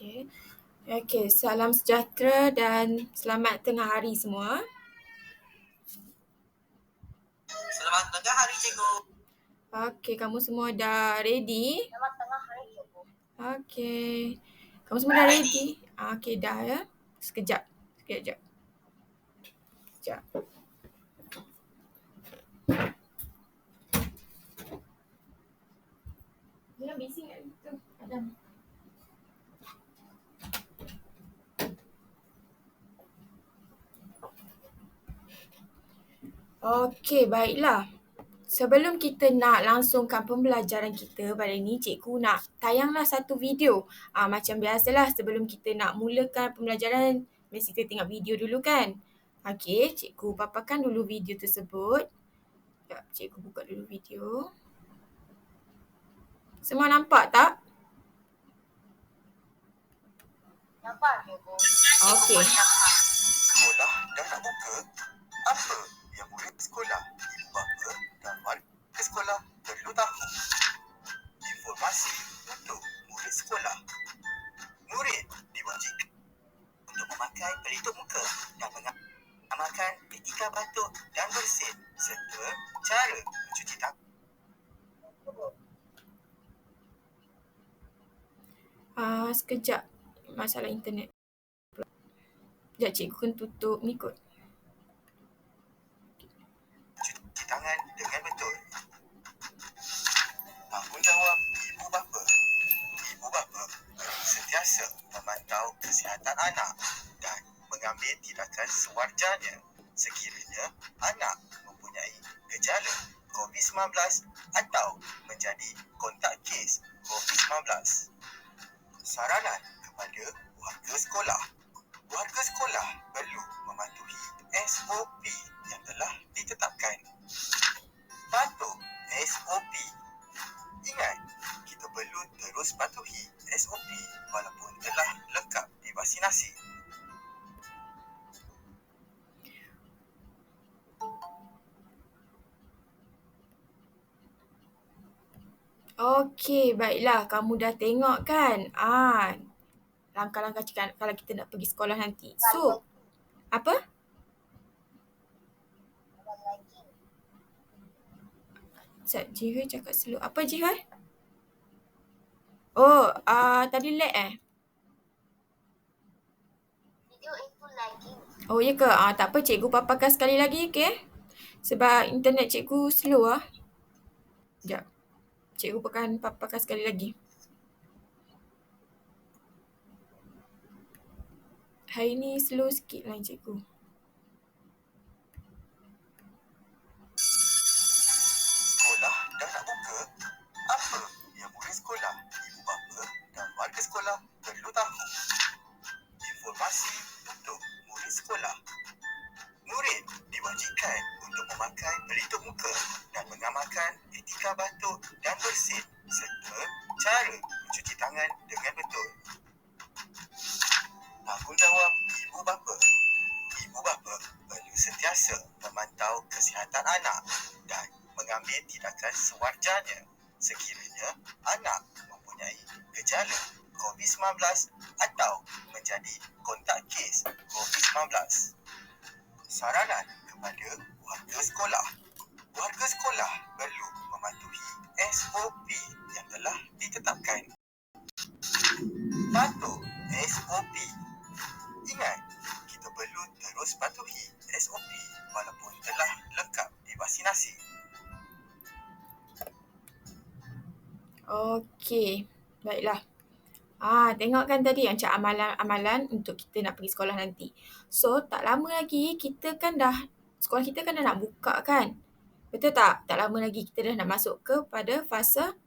Okey. Okey, salam sejahtera dan selamat tengah hari semua. Selamat tengah hari, cikgu. Okey, kamu semua dah ready? Selamat tengah hari, cikgu. Okey. Kamu semua dah ready? Okey, dah ya. Sekejap. Sekejap. Sekejap. Jangan bising kat situ. Adam. Okey, baiklah. Sebelum kita nak langsungkan pembelajaran kita pada ini, cikgu nak tayanglah satu video. Macam biasalah sebelum kita nak mulakan pembelajaran, mesti kita tengok video dulu kan? Okey, cikgu paparkan dulu video tersebut. Sekejap, cikgu buka dulu video. Semua nampak tak? Nampak, cikgu. Okey. Sekolah dah nak buka. Apa yang murid sekolah, ibu bapa dan warga sekolah perlu tahu? Informasi untuk murid sekolah. Murid diwajibkan untuk memakai pelitup muka dan mengamalkan etika batuk dan bersin serta cara mencuci tangan. Sekejap. Masalah internet. Sekejap, cikgu kena tutup ni kot. Cuci tangan dengan betul. Tanggungjawab ibu bapa. Ibu bapa perlu sentiasa memantau kesihatan anak dan mengambil tindakan sewajarnya sekiranya anak mempunyai gejala COVID-19 atau menjadi kontak kes COVID-19. Saranan kepada warga sekolah. Warga sekolah perlu mematuhi SOP yang telah ditetapkan. Patuh SOP. Ingat, kita perlu terus patuhi SOP walaupun telah lengkap divaksinasi. Okey, baiklah. Kamu dah tengok kan? Langkah-langkah cakap kalau kita nak pergi sekolah nanti. So, apa? Sekejap, Jihoy cakap slow. Apa Jihoy? Oh, tadi lag Video itu lagging. Oh, ya ke? Tak apa, cikgu paparkan sekali lagi, okey? Sebab internet cikgu slow Sekejap. Cikgu paparkan sekali lagi. Hari ni slow sikit line cikgu. Sekolah dah nak buka. Apa yang murid sekolah, ibu bapa dan warga sekolah perlu tahu? Informasi untuk murid sekolah. Murid diwajibkan untuk memakai pelitup muka dan mengamalkan etika batuk dan bersin serta cara mencuci tangan dengan betul. Tanggungjawab ibu bapa. Ibu bapa perlu sentiasa memantau kesihatan anak dan mengambil tindakan sewajarnya sekiranya anak mempunyai gejala COVID-19 atau menjadi kontak kes COVID-19. Saranan kepada warga sekolah. Warga sekolah perlu mematuhi SOP yang telah ditetapkan. Patuh SOP. Ingat, kita perlu terus patuhi SOP walaupun telah lengkap divaksinasi. Okey, baiklah. Tengok kan tadi macam amalan-amalan untuk kita nak pergi sekolah nanti. So, tak lama lagi sekolah kita kan dah nak buka kan? Betul tak? Tak lama lagi kita dah nak masuk kepada fasa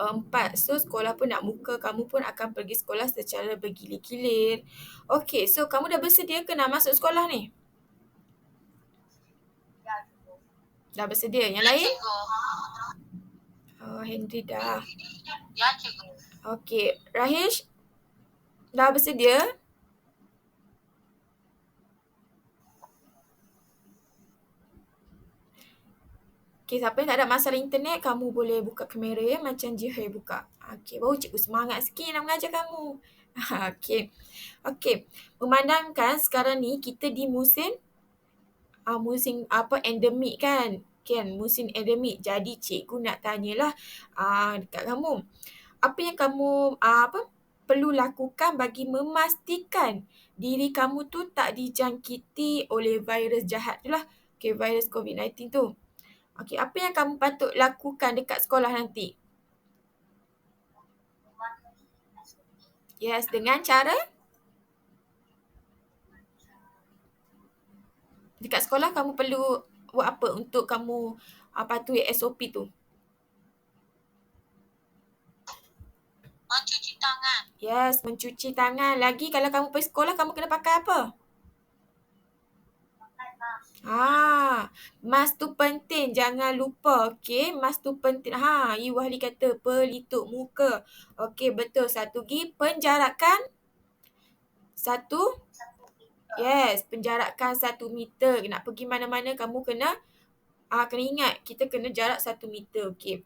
4. So, sekolah pun nak buka, kamu pun akan pergi sekolah secara bergilir-gilir. Okey, so kamu dah bersedia ke nak masuk sekolah ni? Dah bersedia? Yang lain? Henry dah. Ya, cikgu. Okey, Rahish dah bersedia? Okey, siapa yang tak ada masalah internet, kamu boleh buka kamera ya macam Jihoy buka. Okey, baru cikgu semangat sikit nak mengajar kamu. Okey. Okey. Memandangkan sekarang ni kita di musim musim endemik kan. Kan musim endemik. Jadi cikgu nak tanyalah dekat kamu. Apa yang kamu perlu lakukan bagi memastikan diri kamu tu tak dijangkiti oleh virus jahat tu lah. Okay, virus COVID-19 tu. Okay, apa yang kamu patut lakukan dekat sekolah nanti? Yes, dengan cara dekat sekolah kamu perlu buat apa untuk kamu patuhi SOP tu? Mencuci tangan. Yes, mencuci tangan. Lagi kalau kamu pergi sekolah kamu kena pakai apa? Mask tu penting. Jangan lupa, okey? Mask tu penting. Ibu ahli kata pelitup muka. Okey, betul. Satu lagi, penjarakan. Satu. Yes, penjarakan 1 meter. Nak pergi mana-mana kamu kena ingat. Kita kena jarak 1 meter, okey?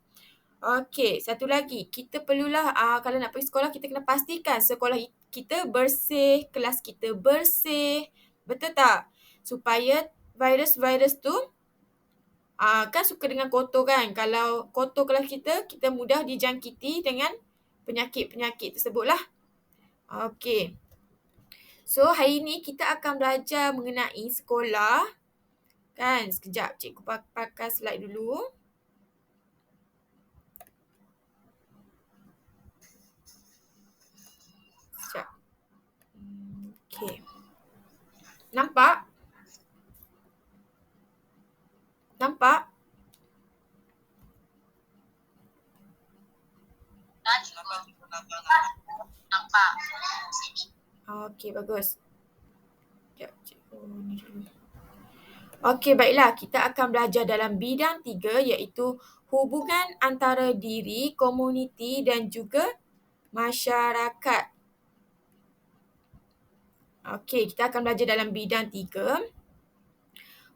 Okey, satu lagi. Kita perlulah, kalau nak pergi sekolah, kita kena pastikan sekolah kita bersih, kelas kita bersih. Betul tak? Supaya virus-virus tu kan suka dengan kotor kan. Kalau kotor kelas kita, kita mudah dijangkiti dengan penyakit-penyakit tersebut lah. Okey. So, hari ni kita akan belajar mengenai sekolah. Kan, sekejap cikgu pakai slide dulu. Sekejap. Okey. Nampak? Nampak? Nampak. Okey, bagus. Sekejap, cikgu ni dulu. Okey, baiklah. Kita akan belajar dalam bidang 3 iaitu hubungan antara diri, komuniti dan juga masyarakat. Okey, kita akan belajar dalam bidang 3.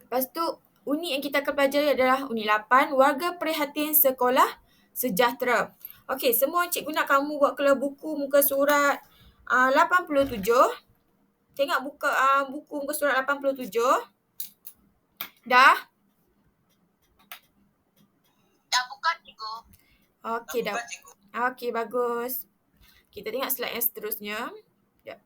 Lepas tu, unit yang kita akan pelajari adalah unit 8, warga prihatin sekolah sejahtera. Okey, semua cikgu nak kamu buat keluar buku muka surat 87. Tengok buka buku muka surat 87. Dah? Dah bukan, cikgu. Okey, dah. Okey, bagus. Kita tengok slide yang seterusnya. Sekejap.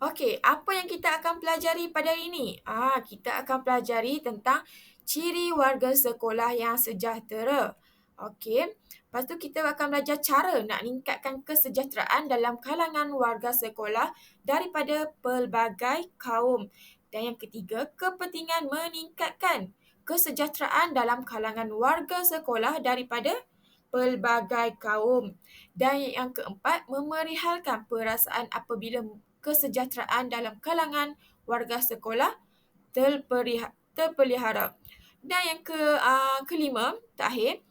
Okey, apa yang kita akan pelajari pada hari ini? Kita akan pelajari tentang ciri warga sekolah yang sejahtera. Okey, lepas tu kita akan belajar cara nak meningkatkan kesejahteraan dalam kalangan warga sekolah daripada pelbagai kaum. Dan yang ketiga, kepentingan meningkatkan kesejahteraan dalam kalangan warga sekolah daripada pelbagai kaum. Dan yang keempat, memerihalkan perasaan apabila kesejahteraan dalam kalangan warga sekolah terpelihara. Dan yang kelima, terakhir,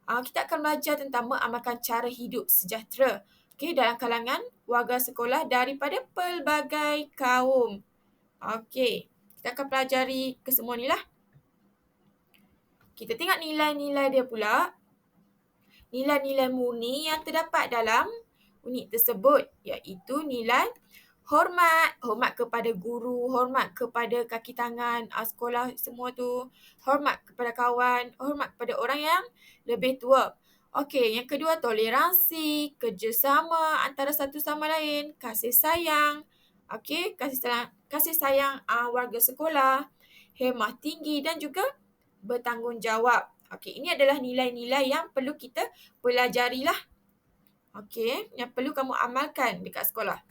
kita akan belajar tentang mengamalkan cara hidup sejahtera dalam kalangan warga sekolah daripada pelbagai kaum. Okey, kita akan pelajari kesemua ni lah. Kita tengok nilai-nilai dia pula. Nilai-nilai murni yang terdapat dalam unit tersebut iaitu nilai hormat kepada guru, hormat kepada kaki tangan sekolah semua tu, hormat kepada kawan, hormat kepada orang yang lebih tua. Okey, yang kedua toleransi, kerjasama antara satu sama lain, kasih sayang. Okey, kasih sayang warga sekolah, hemah tinggi dan juga bertanggungjawab. Okey, ini adalah nilai-nilai yang perlu kita pelajari lah. Okey, yang perlu kamu amalkan dekat sekolah.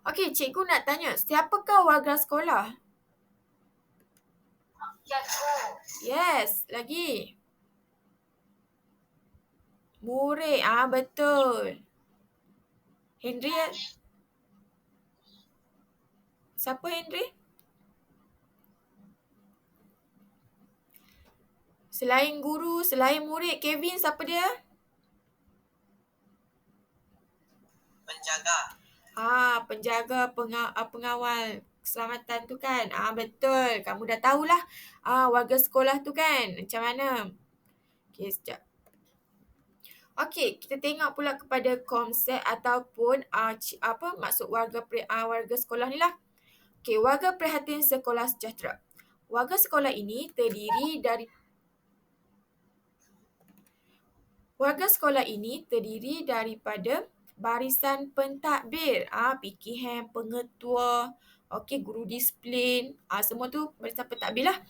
Okey, cikgu nak tanya, siapakah warga sekolah? Cikgu. Yes, lagi. Murid, betul. Henry, siapa Henry? Selain guru, selain murid, Kevin siapa dia? Penjaga. Penjaga pengawal keselamatan tu kan. Betul. Kamu dah tahulah warga sekolah tu kan macam mana. Okey, sekejap. Okey, kita tengok pula kepada konsep ataupun maksud warga sekolah ni lah. Okey, warga prihatin sekolah sejahtera. Warga sekolah ini terdiri daripada barisan pentadbir, PKM, pengetua, okey, guru disiplin, semua tu barisan pentadbir lah.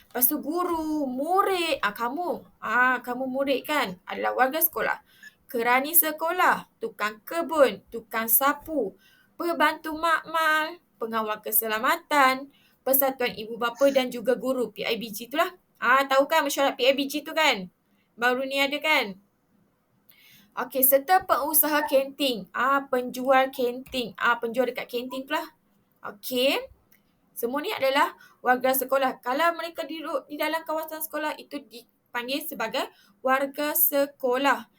Lepas tu guru, murid, kamu murid kan adalah warga sekolah. Kerani sekolah, tukang kebun, tukang sapu, pembantu makmal, pengawal keselamatan, persatuan ibu bapa dan juga guru, PIBG tu lah. Tahu kan mesyuarat PIBG tu kan? Baru ni ada kan? Okey, serta pengusaha kantin, penjual kantin, penjual dekat kantin tu lah. Okey. Semua ni adalah warga sekolah. Kalau mereka duduk di dalam kawasan sekolah, itu dipanggil sebagai warga sekolah.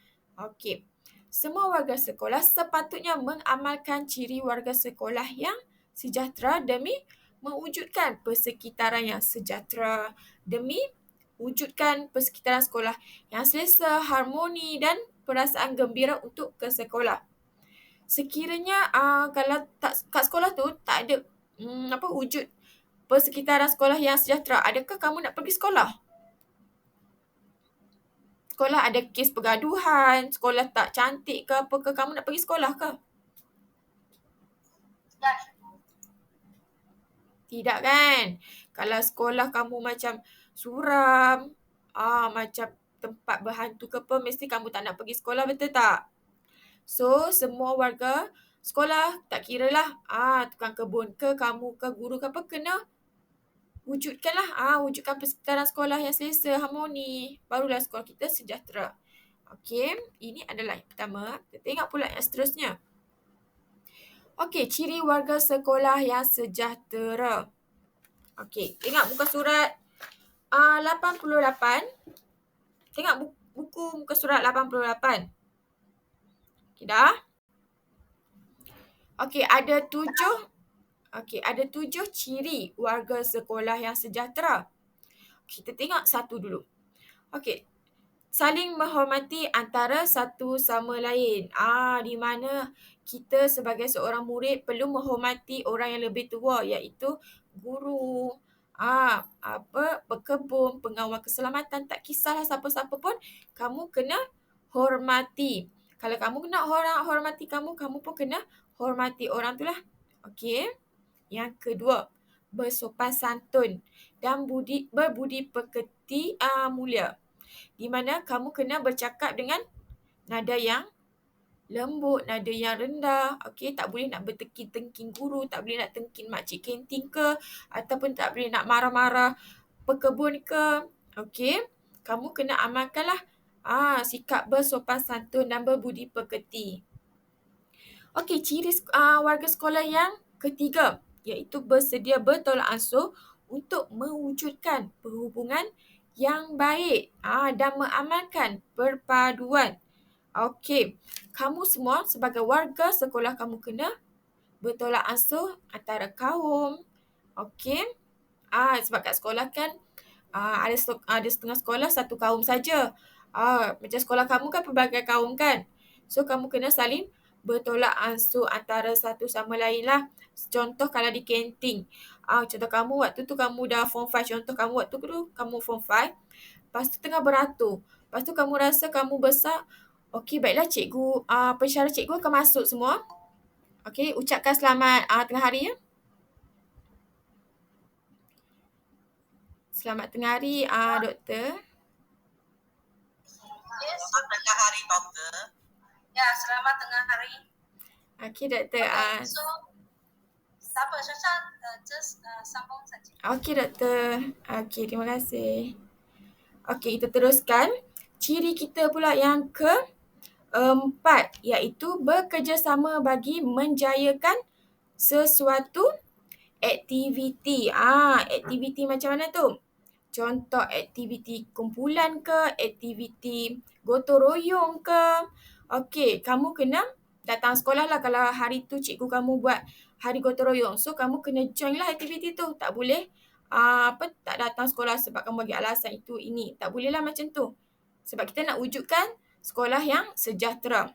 Okey. Semua warga sekolah sepatutnya mengamalkan ciri warga sekolah yang sejahtera demi mewujudkan persekitaran yang sejahtera, demi wujudkan persekitaran sekolah yang selesa, harmoni dan perasaan gembira untuk ke sekolah. Sekiranya kalau kat sekolah tu tak ada wujud persekitaran sekolah yang sejahtera, adakah kamu nak pergi sekolah? Sekolah ada kes pergaduhan, sekolah tak cantik ke apa ke, kamu nak pergi sekolah ke? Tidak kan? Kalau sekolah kamu macam suram, macam tempat berhantu ke apa, mesti kamu tak nak pergi sekolah, betul tak? So, semua warga sekolah, tak kiralah tukang kebun ke, kamu ke, guru ke apa, kena wujudkan persekitaran sekolah yang selesa, harmoni. Barulah sekolah kita sejahtera. Okey, ini adalah yang pertama. Kita tengok pula yang seterusnya. Okey, ciri warga sekolah yang sejahtera. Okey, tengok muka surat 88. Tengok buku muka surat 88. Okey, dah? Okey, ada 7 ciri warga sekolah yang sejahtera. Kita tengok satu dulu. Okey, saling menghormati antara satu sama lain. Di mana kita sebagai seorang murid perlu menghormati orang yang lebih tua, iaitu guru, pekebun, pengawal keselamatan, tak kisahlah siapa-siapa pun, kamu kena hormati. Kalau kamu nak orang hormati kamu pun kena hormati orang tu lah. Okey. Yang kedua, bersopan santun dan berbudi pekerti mulia. Di mana kamu kena bercakap dengan nada yang lembut, nada yang rendah. Okey, tak boleh nak bertengking-tengking guru, tak boleh nak tengking makcik kantin ke, ataupun tak boleh nak marah-marah pekebun ke. Okey, kamu kena amalkanlah sikap bersopan santun dan berbudi pekerti. Okey, ciri warga sekolah yang ketiga, iaitu bersedia bertolak ansur untuk mewujudkan perhubungan yang baik dan mengamalkan perpaduan. Okey, kamu semua sebagai warga sekolah, kamu kena bertolak ansur antara kaum. Okey, sebab kat sekolah kan ada setengah sekolah satu kaum saja. Macam sekolah kamu kan pelbagai kaum kan. So, kamu kena saling bertolak ansur antara satu sama lain lah. Contoh kalau di kantin. Contoh kamu waktu tu kamu dah form 5. Contoh kamu waktu tu kamu form 5. Lepas tu tengah beratur. Lepas tu kamu rasa kamu besar. Okey, baiklah cikgu, pensyarah cikgu akan masuk semua. Okey, ucapkan selamat tengah hari ya. Selamat tengah hari, doktor. Selamat tengah hari, doktor. Ya, selamat tengah hari. Okey, doktor. So, siapa Syasha? Just sambung saja. Okey, doktor. Okey, terima kasih. Okey, kita teruskan. Ciri kita pula yang keempat, iaitu bekerjasama bagi menjayakan sesuatu aktiviti. Aktiviti macam mana tu? Contoh aktiviti kumpulan ke, aktiviti gotong royong ke. Okey, kamu kena datang sekolah lah kalau hari tu cikgu kamu buat hari gotong royong. So kamu kena join lah aktiviti tu. Tak boleh tak datang sekolah sebab kamu bagi alasan itu ini. Tak boleh lah macam tu. Sebab kita nak wujudkan sekolah yang sejahtera.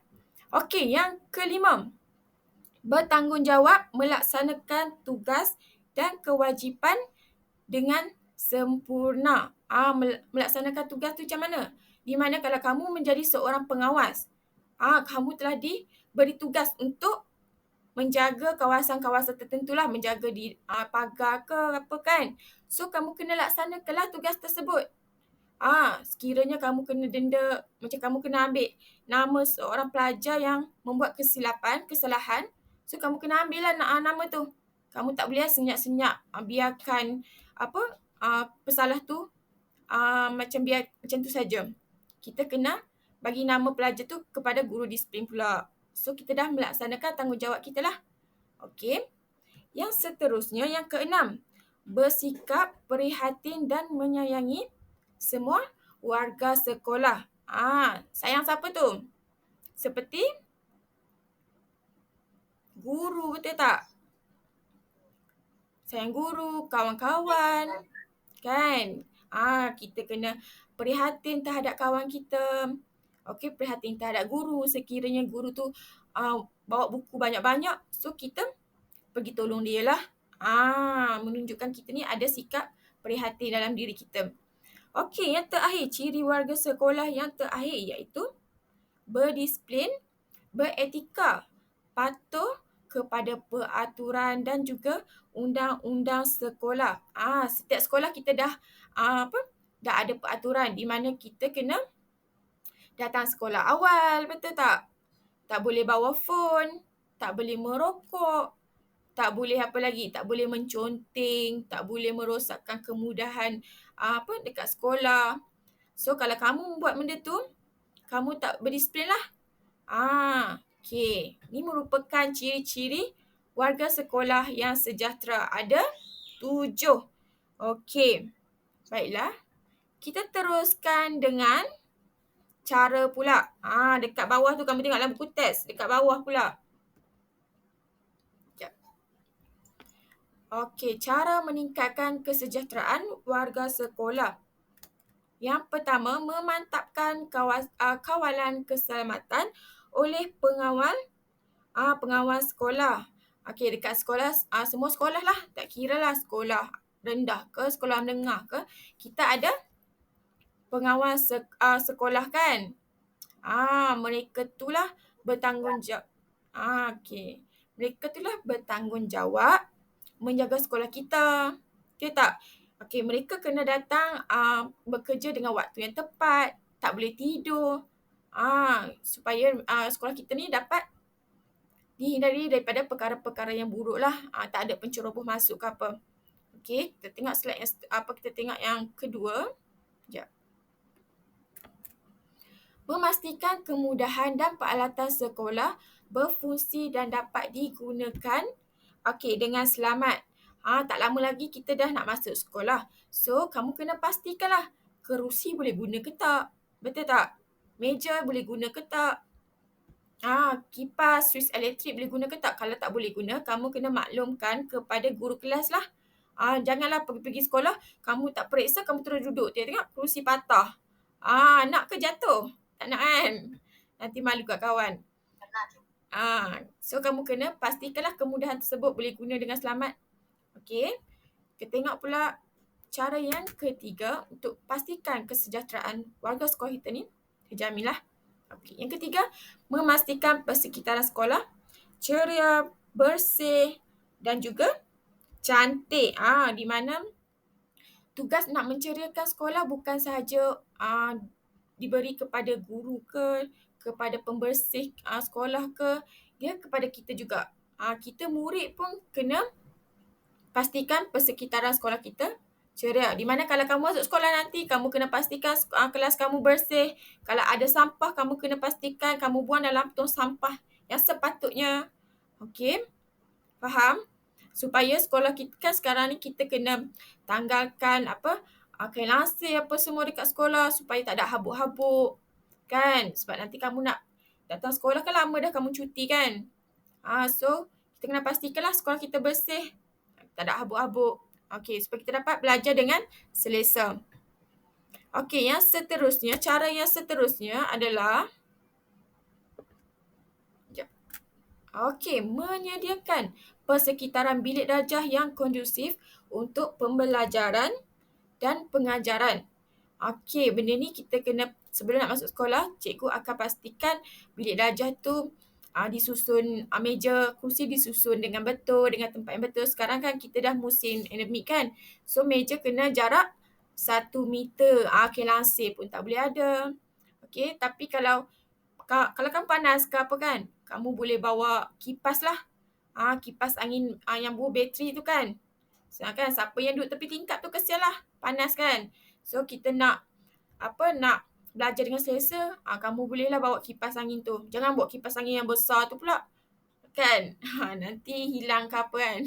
Okey, yang kelima. Bertanggungjawab melaksanakan tugas dan kewajipan dengan sempurna. Melaksanakan tugas tu macam mana? Di mana kalau kamu menjadi seorang pengawas, kamu telah diberi tugas untuk menjaga kawasan-kawasan tertentu lah, menjaga di pagar ke apa kan. So kamu kena laksanakanlah tugas tersebut. Sekiranya kamu kena denda, macam kamu kena ambil nama seorang pelajar yang membuat kesalahan, so kamu kena ambil lah nama tu. Kamu tak boleh senyap-senyap biarkan pesalah tu macam tu saja. Kita kena bagi nama pelajar tu kepada guru disiplin pula. So kita dah melaksanakan tanggungjawab kita lah. Okey. Yang seterusnya, yang keenam. Bersikap prihatin dan menyayangi semua warga sekolah. Sayang siapa tu? Seperti guru, betul tak? Sayang guru, kawan-kawan, kan? Kita kena prihatin terhadap kawan kita. Okey, prihatin terhadap guru. Sekiranya guru tu bawa buku banyak-banyak, so kita pergi tolong dia lah. Menunjukkan kita ni ada sikap prihatin dalam diri kita. Okey, yang terakhir, ciri warga sekolah yang terakhir iaitu berdisiplin, beretika, patuh kepada peraturan dan juga undang-undang sekolah. Setiap sekolah kita dah ada peraturan di mana kita kena datang sekolah awal, betul tak? Tak boleh bawa phone, tak boleh merokok, tak boleh apa lagi, tak boleh menconteng, tak boleh merosakkan kemudahan dekat sekolah. So kalau kamu buat benda tu, kamu tak berdisiplin lah. Okey. Ini merupakan ciri-ciri warga sekolah yang sejahtera. Ada 7. Okey. Baiklah. Kita teruskan dengan cara pula. Dekat bawah tu kamu tengok dalam buku teks. Dekat bawah pula. Sekejap. Okey. Cara meningkatkan kesejahteraan warga sekolah. Yang pertama, memantapkan kawalan keselamatan oleh pengawal sekolah. Okey, dekat sekolah, semua sekolah lah. Tak kira lah sekolah rendah ke, sekolah menengah ke. Kita ada pengawal sekolah kan. Mereka tu lah bertanggungjawab. Okey. Mereka tu lah bertanggungjawab menjaga sekolah kita. Betul tak? Okey, mereka kena datang bekerja dengan waktu yang tepat. Tak boleh tidur. Supaya sekolah kita ni dapat dihindari daripada perkara-perkara yang buruk lah. Tak ada penceroboh masuk ke apa. Okey, kita tengok slide kita tengok yang kedua. Sekejap. Memastikan kemudahan dan peralatan sekolah berfungsi dan dapat digunakan dengan selamat. Tak lama lagi kita dah nak masuk sekolah. So, kamu kena pastikanlah kerusi boleh guna ke tak. Betul tak? Meja boleh guna ke tak? Kipas, suis elektrik boleh guna ke tak? Kalau tak boleh guna, kamu kena maklumkan kepada guru kelas lah. Janganlah pergi sekolah, kamu tak periksa, kamu terus duduk. Tengok kerusi patah. Nak ke jatuh? Tak nak kan? Nanti malu kat kawan. So kamu kena pastikanlah kemudahan tersebut boleh guna dengan selamat. Okey. Kita tengok pula cara yang ketiga untuk pastikan kesejahteraan warga sekolah kita ni terjaminlah. Okey. Yang ketiga, memastikan persekitaran sekolah ceria, bersih dan juga cantik. Di mana tugas nak menceriakan sekolah bukan sahaja diberi kepada guru ke, kepada pembersih sekolah ke, dia kepada kita juga. Kita murid pun kena pastikan persekitaran sekolah kita ceria. Di mana kalau kamu masuk sekolah nanti, kamu kena pastikan kelas kamu bersih. Kalau ada sampah, kamu kena pastikan kamu buang dalam tong sampah yang sepatutnya. Okey? Faham? Supaya sekolah kita kan sekarang ni kita kena tanggalkan kain lansir apa semua dekat sekolah supaya tak ada habuk-habuk. Kan? Sebab nanti kamu nak datang sekolah kan lama dah kamu cuti kan? So kita kena pastikanlah sekolah kita bersih, tak ada habuk-habuk. Okey, supaya kita dapat belajar dengan selesa. Okey, cara yang seterusnya adalah menyediakan persekitaran bilik darjah yang kondusif untuk pembelajaran dan pengajaran. Okey, benda ni kita kena, sebelum nak masuk sekolah, cikgu akan pastikan bilik darjah tu disusun, meja, kursi disusun dengan betul, dengan tempat yang betul. Sekarang kan kita dah musim endemik kan. So, meja kena jarak 1 meter. Okey, lansir pun tak boleh ada. Okey, tapi kalau kan panas ke apa kan, kamu boleh bawa kipas lah. Kipas angin yang bateri tu kan. Kan siapa yang duduk tepi tingkap tu kesian lah, panas kan. So kita nak belajar dengan selesa, kamu bolehlah bawa kipas angin tu. Jangan bawa kipas angin yang besar tu pula. Kan? Nanti hilang ke apa kan.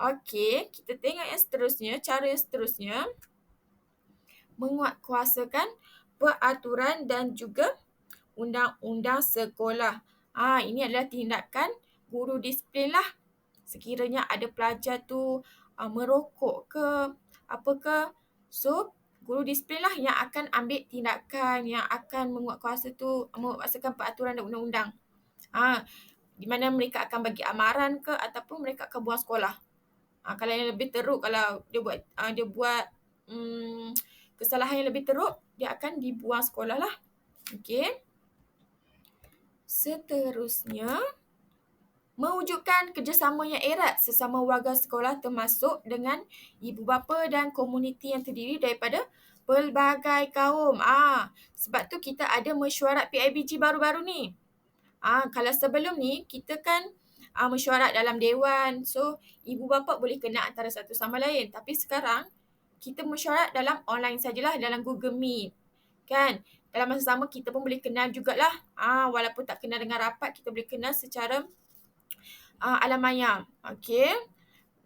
Okey, kita tengok yang seterusnya, cara yang seterusnya. Menguatkuasakan peraturan dan juga undang-undang sekolah. Ini adalah tindakan guru disiplin lah. Sekiranya ada pelajar tu merokok ke apa ke, so guru disiplin lah yang akan ambil tindakan, yang akan menguatkuasakan peraturan dan undang-undang. Di mana mereka akan bagi amaran ke ataupun mereka akan buang sekolah. Kalau yang lebih teruk, kalau dia buat kesalahan yang lebih teruk, dia akan dibuang sekolah lah. Okey. Seterusnya, mewujudkan kerjasama yang erat sesama warga sekolah termasuk dengan ibu bapa dan komuniti yang terdiri daripada pelbagai kaum. Sebab tu kita ada mesyuarat PIBG baru-baru ni. Kalau sebelum ni kita kan mesyuarat dalam dewan. So, ibu bapa boleh kenal antara satu sama lain. Tapi sekarang kita mesyuarat dalam online sajalah, dalam Google Meet. Kan? Dalam masa sama kita pun boleh kenal jugalah. Walaupun tak kenal dengan rapat, kita boleh kenal secara alam maya. Okey.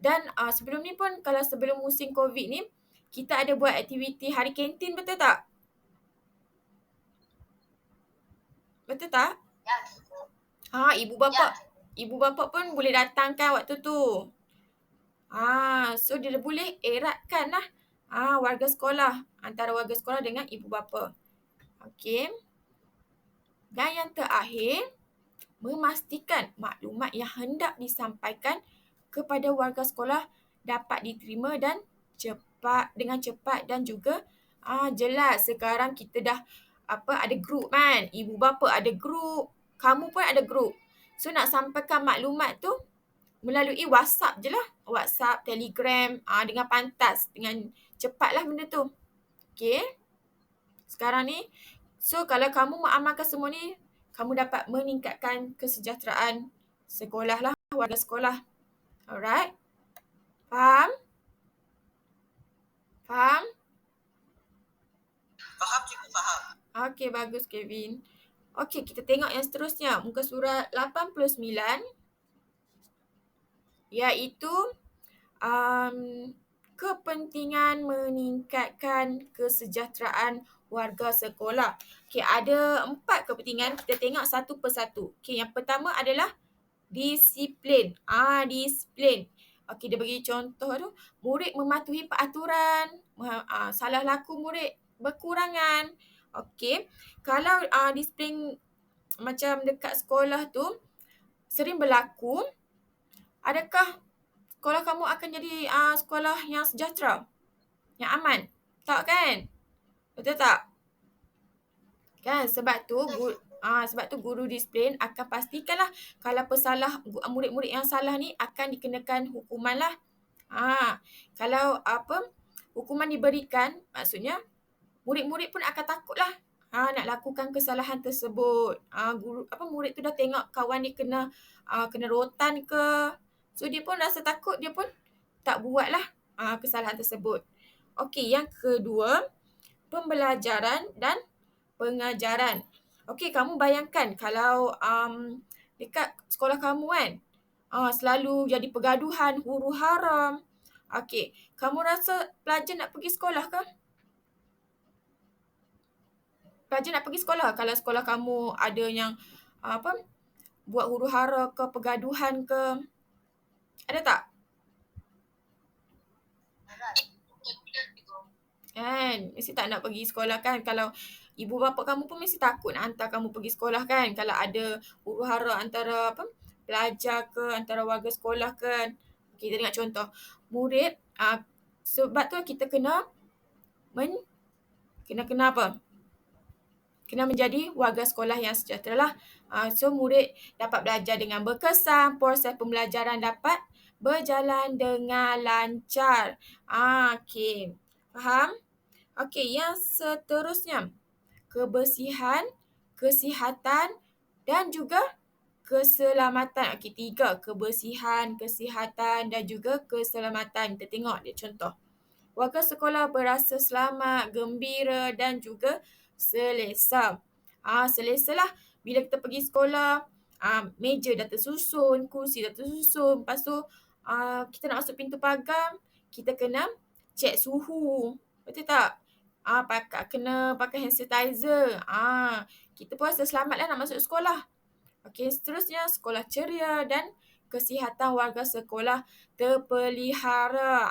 Dan sebelum ni pun, kalau sebelum musim COVID ni, kita ada buat aktiviti hari kantin, betul tak? Betul tak? Ya. Ibu bapa pun boleh datang kan waktu tu. So dia boleh eratkan lah warga sekolah, antara warga sekolah dengan ibu bapa. Okey. Dan yang terakhir, memastikan maklumat yang hendak disampaikan kepada warga sekolah dapat diterima dan dengan cepat dan juga jelas. Sekarang kita dah ada grup kan, ibu bapa ada grup, kamu pun ada grup. So nak sampaikan maklumat tu melalui WhatsApp je lah. WhatsApp, Telegram, dengan pantas, dengan cepatlah benda tu. Okay. Sekarang ni, so kalau kamu mengamalkan semua ni, kamu dapat meningkatkan kesejahteraan sekolah lah, warga sekolah. Alright? Faham? Faham? Faham cikgu, faham. Okay, bagus Kevin. Okay, kita tengok yang seterusnya. Muka surat 89. Iaitu kepentingan meningkatkan kesejahteraan warga sekolah. Okay, ada 4 kepentingan. Kita tengok satu persatu. Okay, yang pertama adalah disiplin. Disiplin. Okay, dia bagi contoh tu. Murid mematuhi peraturan. Salah laku murid berkurangan. Okay, kalau disiplin macam dekat sekolah tu sering berlaku, adakah sekolah kamu akan jadi sekolah yang sejahtera, yang aman? Tak kan? Betul tak? Kan? Sebab tu guru disiplin akan pastikanlah kalau murid-murid yang salah ni akan dikenakan hukuman lah. Kalau hukuman diberikan, maksudnya murid-murid pun akan takutlah nak lakukan kesalahan tersebut. Murid tu dah tengok kawan dia kena rotan ke. So dia pun rasa takut, dia pun tak buatlah kesalahan tersebut. Okey, yang kedua, pembelajaran dan pengajaran. Okey, kamu bayangkan kalau dekat sekolah kamu kan, selalu jadi pergaduhan, huru-hara. Okey, kamu rasa pelajar nak pergi sekolah ke? Pelajar nak pergi sekolah kalau sekolah kamu ada yang buat huru-hara ke, pergaduhan ke. Ada tak? Kan, mesti tak nak pergi sekolah kan. Kalau ibu bapa kamu pun mesti takut nak hantar kamu pergi sekolah kan. Kalau ada huru-hara antara pelajar ke, antara warga sekolah kan. Okay, kita tengok contoh. Murid, sebab tu kita kena kena apa? Kena menjadi warga sekolah yang sejahtera lah. So, murid dapat belajar dengan berkesan, proses pembelajaran dapat berjalan dengan lancar. Okay. Faham? Okey, yang seterusnya. Kebersihan, kesihatan dan juga keselamatan. Okey, 3. Kebersihan, kesihatan dan juga keselamatan. Kita tengok dia contoh. Warga sekolah berasa selamat, gembira dan juga selesa. Selesa lah. Bila kita pergi sekolah, meja dah tersusun, kursi dah tersusun. Lepas tu, kita nak masuk pintu pagar, kita kena cek suhu. Betul tak? Kena pakai hand sanitizer. Kita pun rasa selamat lah nak masuk sekolah. Okey, seterusnya sekolah ceria dan kesihatan warga sekolah terpelihara.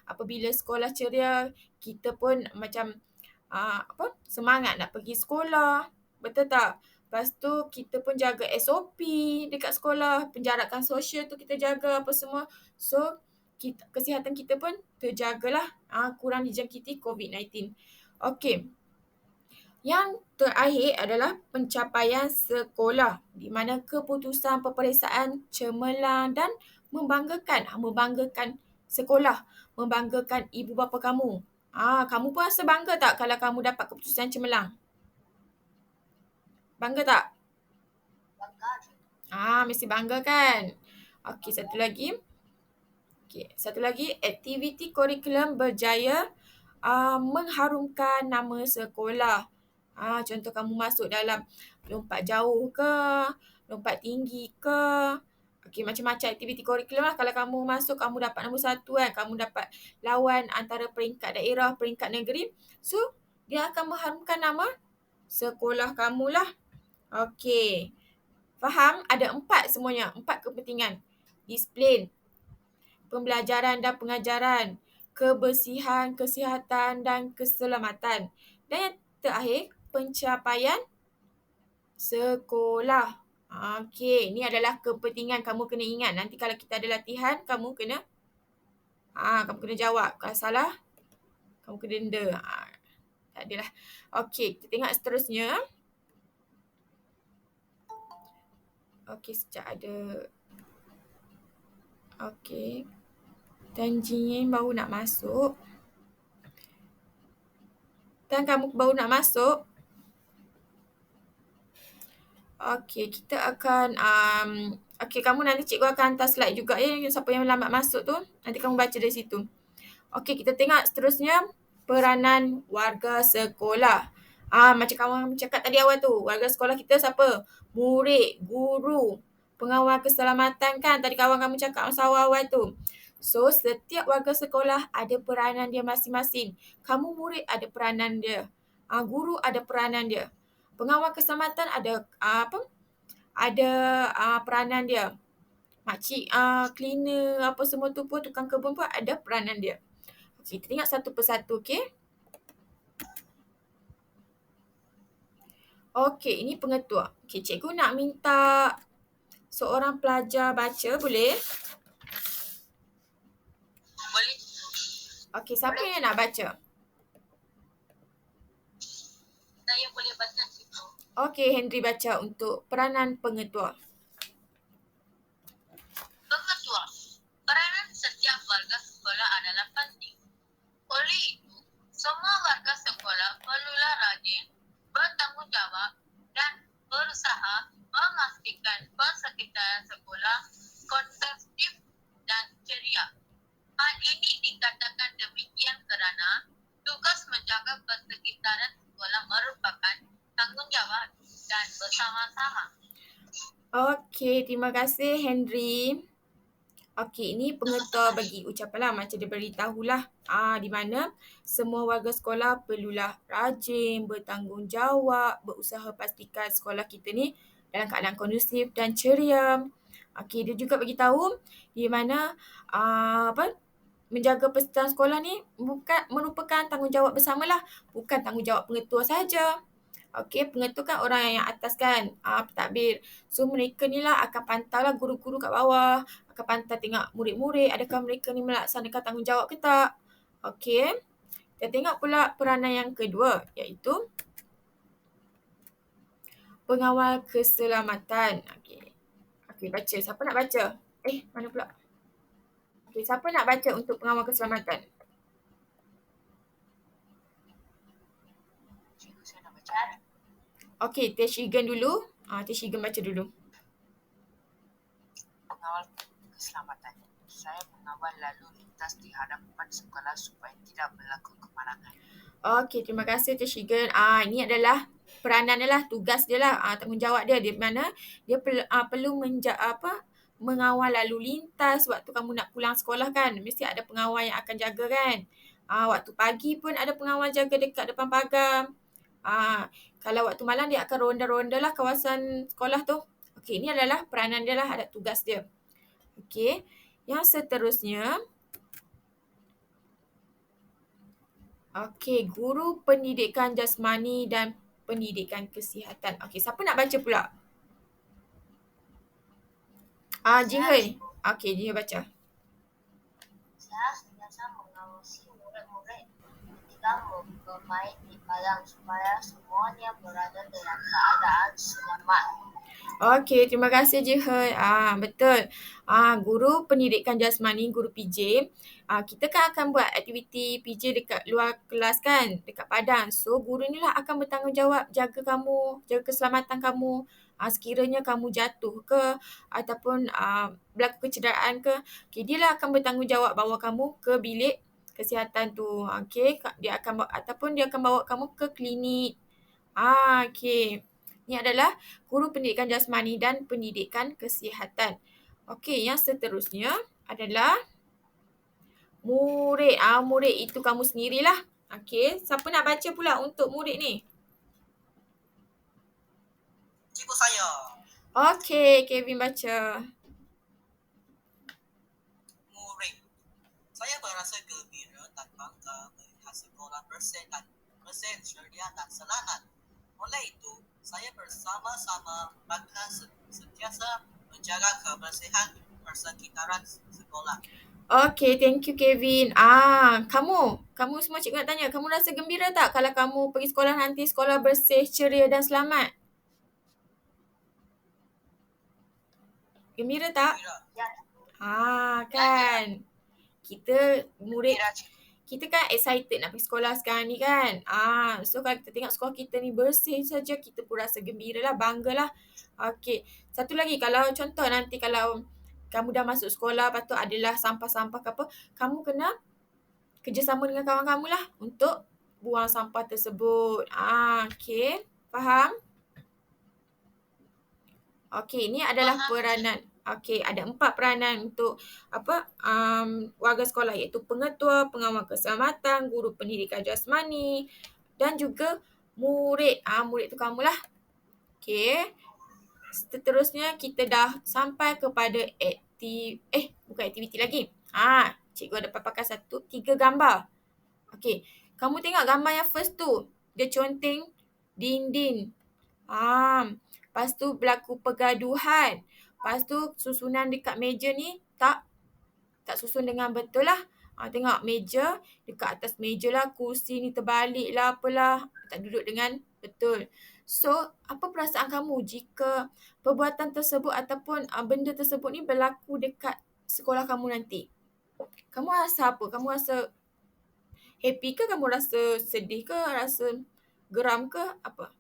Apabila sekolah ceria, kita pun macam semangat nak pergi sekolah. Betul tak? Lepas tu kita pun jaga SOP dekat sekolah, penjarakan sosial tu kita jaga apa semua. So kesihatan kita pun terjagalah, kurang dijangkiti COVID-19. Okey. Yang terakhir adalah pencapaian sekolah, di mana keputusan peperiksaan cemerlang dan membanggakan. Membanggakan sekolah, membanggakan ibu bapa kamu. Kamu pun rasa bangga tak kalau kamu dapat keputusan cemerlang? Bangga tak? Mesti bangga kan? Okey, satu lagi. Aktiviti kurikulum berjaya mengharumkan nama sekolah. Contoh kamu masuk dalam lompat jauh ke, lompat tinggi ke. Okey, macam-macam aktiviti kurikulum lah. Kalau kamu masuk, kamu dapat nombor 1 kan. Kamu dapat lawan antara peringkat daerah, peringkat negeri. So, dia akan mengharumkan nama sekolah kamu lah. Okey. Faham? Ada 4 semuanya. 4 kepentingan. Disiplin, pembelajaran dan pengajaran, kebersihan, kesihatan dan keselamatan. Dan yang terakhir, pencapaian sekolah. Okey, ni adalah kepentingan kamu kena ingat. Nanti kalau kita ada latihan, kamu kena jawab. Kalau salah, kamu kena denda. Tak adalah. Okey, kita tengok seterusnya. Okey, sekejap ada. Okey. Dan Jin baru nak masuk. Dan kamu baru nak masuk. Okey, kita akan kamu nanti cikgu akan hantar slide juga ya, siapa yang lambat masuk tu. Nanti kamu baca dari situ. Okey, kita tengok seterusnya peranan warga sekolah. Macam kamu cakap tadi awal tu, warga sekolah kita siapa? Murid, guru, pengawal keselamatan kan tadi kawan kamu cakap masa awal-awal tu. So, setiap warga sekolah ada peranan dia masing-masing. Kamu murid ada peranan dia. Guru ada peranan dia. Pengawal keselamatan ada ada peranan dia. Makcik cleaner apa semua tu pun, tukang kebun pun ada peranan dia. Okay, kita tengok satu persatu, okey? Okey, ini pengetua. Okey, cikgu nak minta seorang pelajar baca, boleh? Boleh. Okey, siapa yang nak baca? Saya boleh baca situ. Okey, Henry baca untuk peranan pengetua. Pengetua. Peranan setiap warga sekolah adalah penting. Oleh itu, semua warga sekolah perlulah rajin, bertanggungjawab dan berusaha memastikan persekitaran sekolah kondusif dan ceria. Hal ini dikatakan demikian kerana tugas menjaga persekitaran sekolah merupakan tanggungjawab dan bersama-sama. Okey, terima kasih Henry. Okey, ini pengetua bagi ucapan lah, macam dia beritahulah di mana semua warga sekolah perlulah rajin, bertanggungjawab, berusaha pastikan sekolah kita ni dalam keadaan kondusif dan ceria. Okey, dia juga bagi tahu di mana menjaga persatuan sekolah ni merupakan tanggungjawab bersamalah, bukan tanggungjawab pengetua sahaja. Okey, pengetua kan orang yang atas kan, pentadbir. So mereka ni lah akan pantau lah guru-guru kat bawah, akan pantau tengok murid-murid adakah mereka ni melaksanakan tanggungjawab ke tak. Okey. Kita tengok pula peranan yang kedua, iaitu pengawal keselamatan. Okey, baca. Siapa nak baca? Mana pula? Okey, siapa nak baca untuk pengawal keselamatan? Cikgu, saya nak baca. Okey, Teh Shigen dulu. Teh Shigen baca dulu. Pengawal keselamatan. Saya mengawal lalu lintas di hadapan sekolah supaya tidak berlaku kemalangan. Okey, terima kasih Teh Shigen. Ini adalah peranan dia lah, tugas dia lah, tanggungjawab dia. Di mana dia perlu mengawal lalu lintas waktu kamu nak pulang sekolah kan. Mesti ada pengawal yang akan jaga kan. Waktu pagi pun ada pengawal jaga dekat depan pagar. Kalau waktu malam dia akan ronda-ronda lah kawasan sekolah tu. Okey, ini adalah peranan dia lah, ada tugas dia. Okey, yang seterusnya. Okey, guru pendidikan jasmani dan pendidikan kesihatan. Okey, siapa nak baca pula? Jin Hui. Okey, Jin Hui baca. Saya sentiasa mengawasi murid-murid ketika bermain di padang supaya semuanya berada dalam keadaan selamat. Okey, terima kasih Jin Hui. Betul. Guru pendidikan jasmani, guru PJ, kita kan akan buat aktiviti PJ dekat luar kelas kan, dekat padang. So, guru ni lah akan bertanggungjawab jaga kamu, jaga keselamatan kamu. Sekiranya kamu jatuh ke ataupun berlaku kecederaan ke, dia lah akan bertanggungjawab bawa kamu ke bilik kesihatan tu. Okey, dia akan bawa kamu ke klinik. Okey. Ini adalah guru pendidikan jasmani dan pendidikan kesihatan. Okey, yang seterusnya adalah murid. Murid itu kamu sendirilah. Okey, siapa nak baca pula untuk murid ni? Cikgu saya. Okey, Kevin baca. Murid. Saya merasa gembira dan bangga melihat sekolah bersih ceria dan selamat. Oleh itu, saya bersama-sama bakal sentiasa menjaga kebersihan persekitaran sekolah. Okey, thank you Kevin. Kamu semua cikgu nak tanya, kamu rasa gembira tak kalau kamu pergi sekolah nanti sekolah bersih, ceria dan selamat? Gembira tak? Ya. Kan. Kita murid, kita kan excited nak pergi sekolah sekarang ni kan. So kalau kita tengok sekolah kita ni bersih saja, kita pun rasa gembira lah, bangga lah. Okey, satu lagi, kalau contoh nanti kalau kamu dah masuk sekolah, lepas tu adalah sampah-sampah ke apa, kamu kena kerjasama dengan kawan kamu lah untuk buang sampah tersebut. Okey, faham? Okey, ini adalah peranan. Okey, ada 4 peranan untuk warga sekolah, iaitu pengetua, pengawal keselamatan, guru pendidikan jasmani dan juga murid. Murid tu kamulah. Okey. Seterusnya kita dah sampai kepada bukan aktiviti lagi. Cikgu ada pakai 3 gambar. Okey, kamu tengok gambar yang first tu. Dia conteng dinding. Lepas tu berlaku pergaduhan. Lepas tu susunan dekat meja ni tak susun dengan betul lah. Tengok meja, dekat atas meja lah kursi ni terbalik lah apalah. Tak duduk dengan betul. So, apa perasaan kamu jika perbuatan tersebut ataupun benda tersebut ni berlaku dekat sekolah kamu nanti? Kamu rasa apa? Kamu rasa happy ke? Kamu rasa sedih ke? Rasa geram ke? Apa?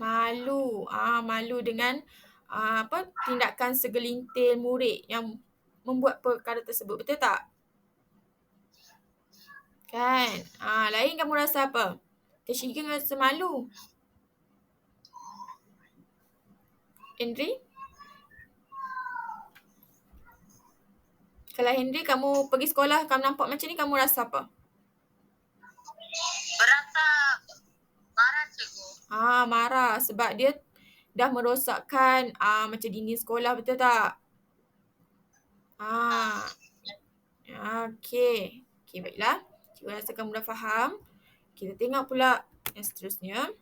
Malu. Malu dengan tindakan segelintir murid yang membuat perkara tersebut. Betul tak? Kan? Lain kamu rasa apa? Teshigen rasa malu. Henry? Kalau Henry, kamu pergi sekolah, kamu nampak macam ni, kamu rasa apa? Berasa marah, cikgu. Marah sebab dia dah merosakkan macam dinding sekolah, betul tak? Okey. Okey, baiklah. Cikgu rasa kamu dah faham. Kita tengok pula yang seterusnya.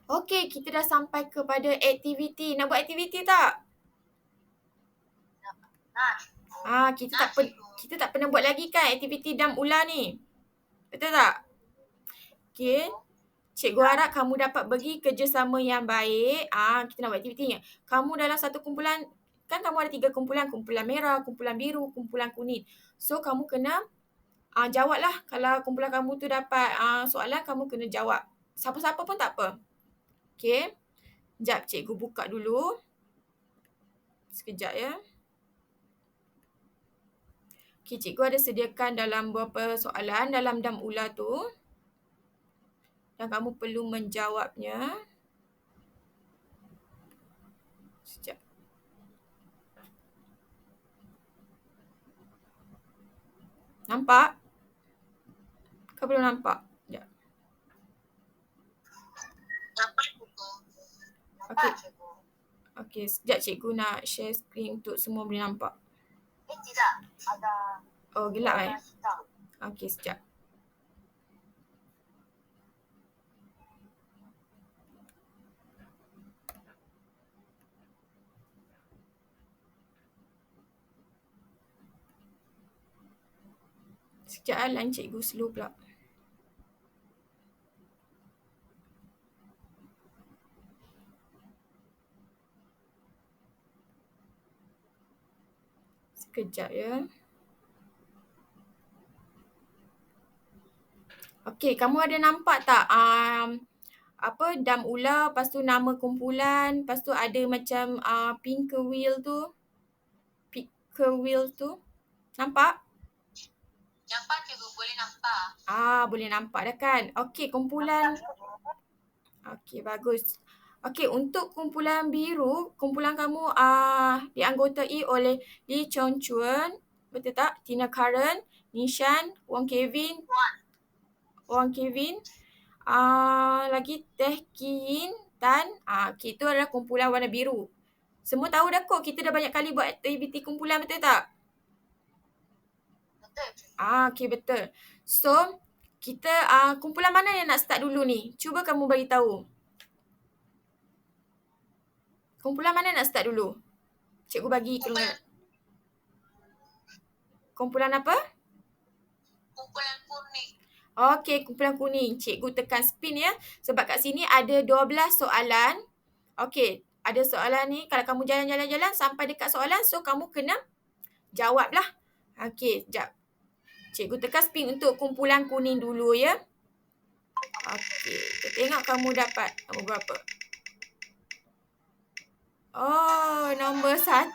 Okey, kita dah sampai kepada aktiviti. Nak buat aktiviti tak? Kita tak pernah buat lagi kan aktiviti dam ular ni. Betul tak? Okey. Cikgu harap kamu dapat bagi kerjasama yang baik. Kita nak buat aktivitinya. Kamu dalam satu kumpulan, kan kamu ada 3 kumpulan. Kumpulan merah, kumpulan biru, kumpulan kuning. So, kamu kena jawablah. Kalau kumpulan kamu tu dapat soalan, kamu kena jawab. Siapa-siapa pun tak apa. Okey. Sekejap, cikgu buka dulu. Sekejap ya. Okey, cikgu ada sediakan dalam beberapa soalan dalam dam ular tu. Dan kamu perlu menjawabnya. Sekejap. Nampak? Kau belum nampak? Sekejap. Nampak buku. Okey. Okey, sekejap cikgu nak share screen untuk semua boleh nampak. Tidak. Ada. Oh, gelap Okey, sekejap. Sekejap line cikgu slow pula. Sekejap ya. Okey, kamu ada nampak tak dam ular, lepas tu nama kumpulan, lepas tu ada macam pinker wheel tu. Pinker wheel tu. Nampak? Nampak cikgu, boleh nampak. Boleh nampak dah kan? Okey, kumpulan. Okey, bagus. Okey, untuk kumpulan biru, kumpulan kamu dianggotai oleh Lee Chong Chun, betul tak? Tina Karen, Nishan, Wong Kevin, lagi Teh Kin dan okey, itu adalah kumpulan warna biru. Semua tahu dah kot, kita dah banyak kali buat aktiviti kumpulan, betul tak? Betul. Okey, betul. So, kita kumpulan mana yang nak start dulu ni? Cuba kamu bagi tahu. Kumpulan mana nak start dulu? Cikgu bagi kumpulan apa? Kumpulan kuning. Okey, kumpulan kuning. Cikgu tekan spin ya. Sebab kat sini ada 12 soalan. Okey, ada soalan ni. Kalau kamu jalan-jalan sampai dekat soalan, so kamu kena jawablah. Okey, sekejap. Cikgu tekan spin untuk kumpulan kuning dulu ya. Okey, kita tengok kamu dapat nombor berapa. Oh, nombor 1.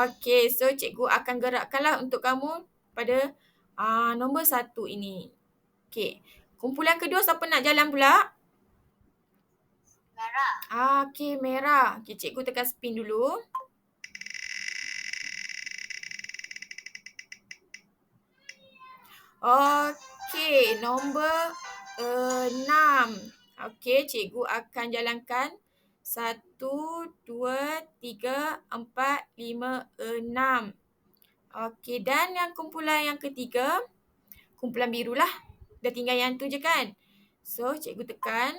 Okey, so cikgu akan gerakkanlah untuk kamu pada nombor 1 ini. Okey, kumpulan kedua siapa nak jalan pula? Merah. Okey, merah. Okey, cikgu tekan spin dulu. Okey, nombor 6. Okey, cikgu akan jalankan 1, 2, 3, 4, 5, 6. Okey, dan yang kumpulan yang ketiga, kumpulan biru lah. Dah tinggal yang tu je kan? So, cikgu tekan.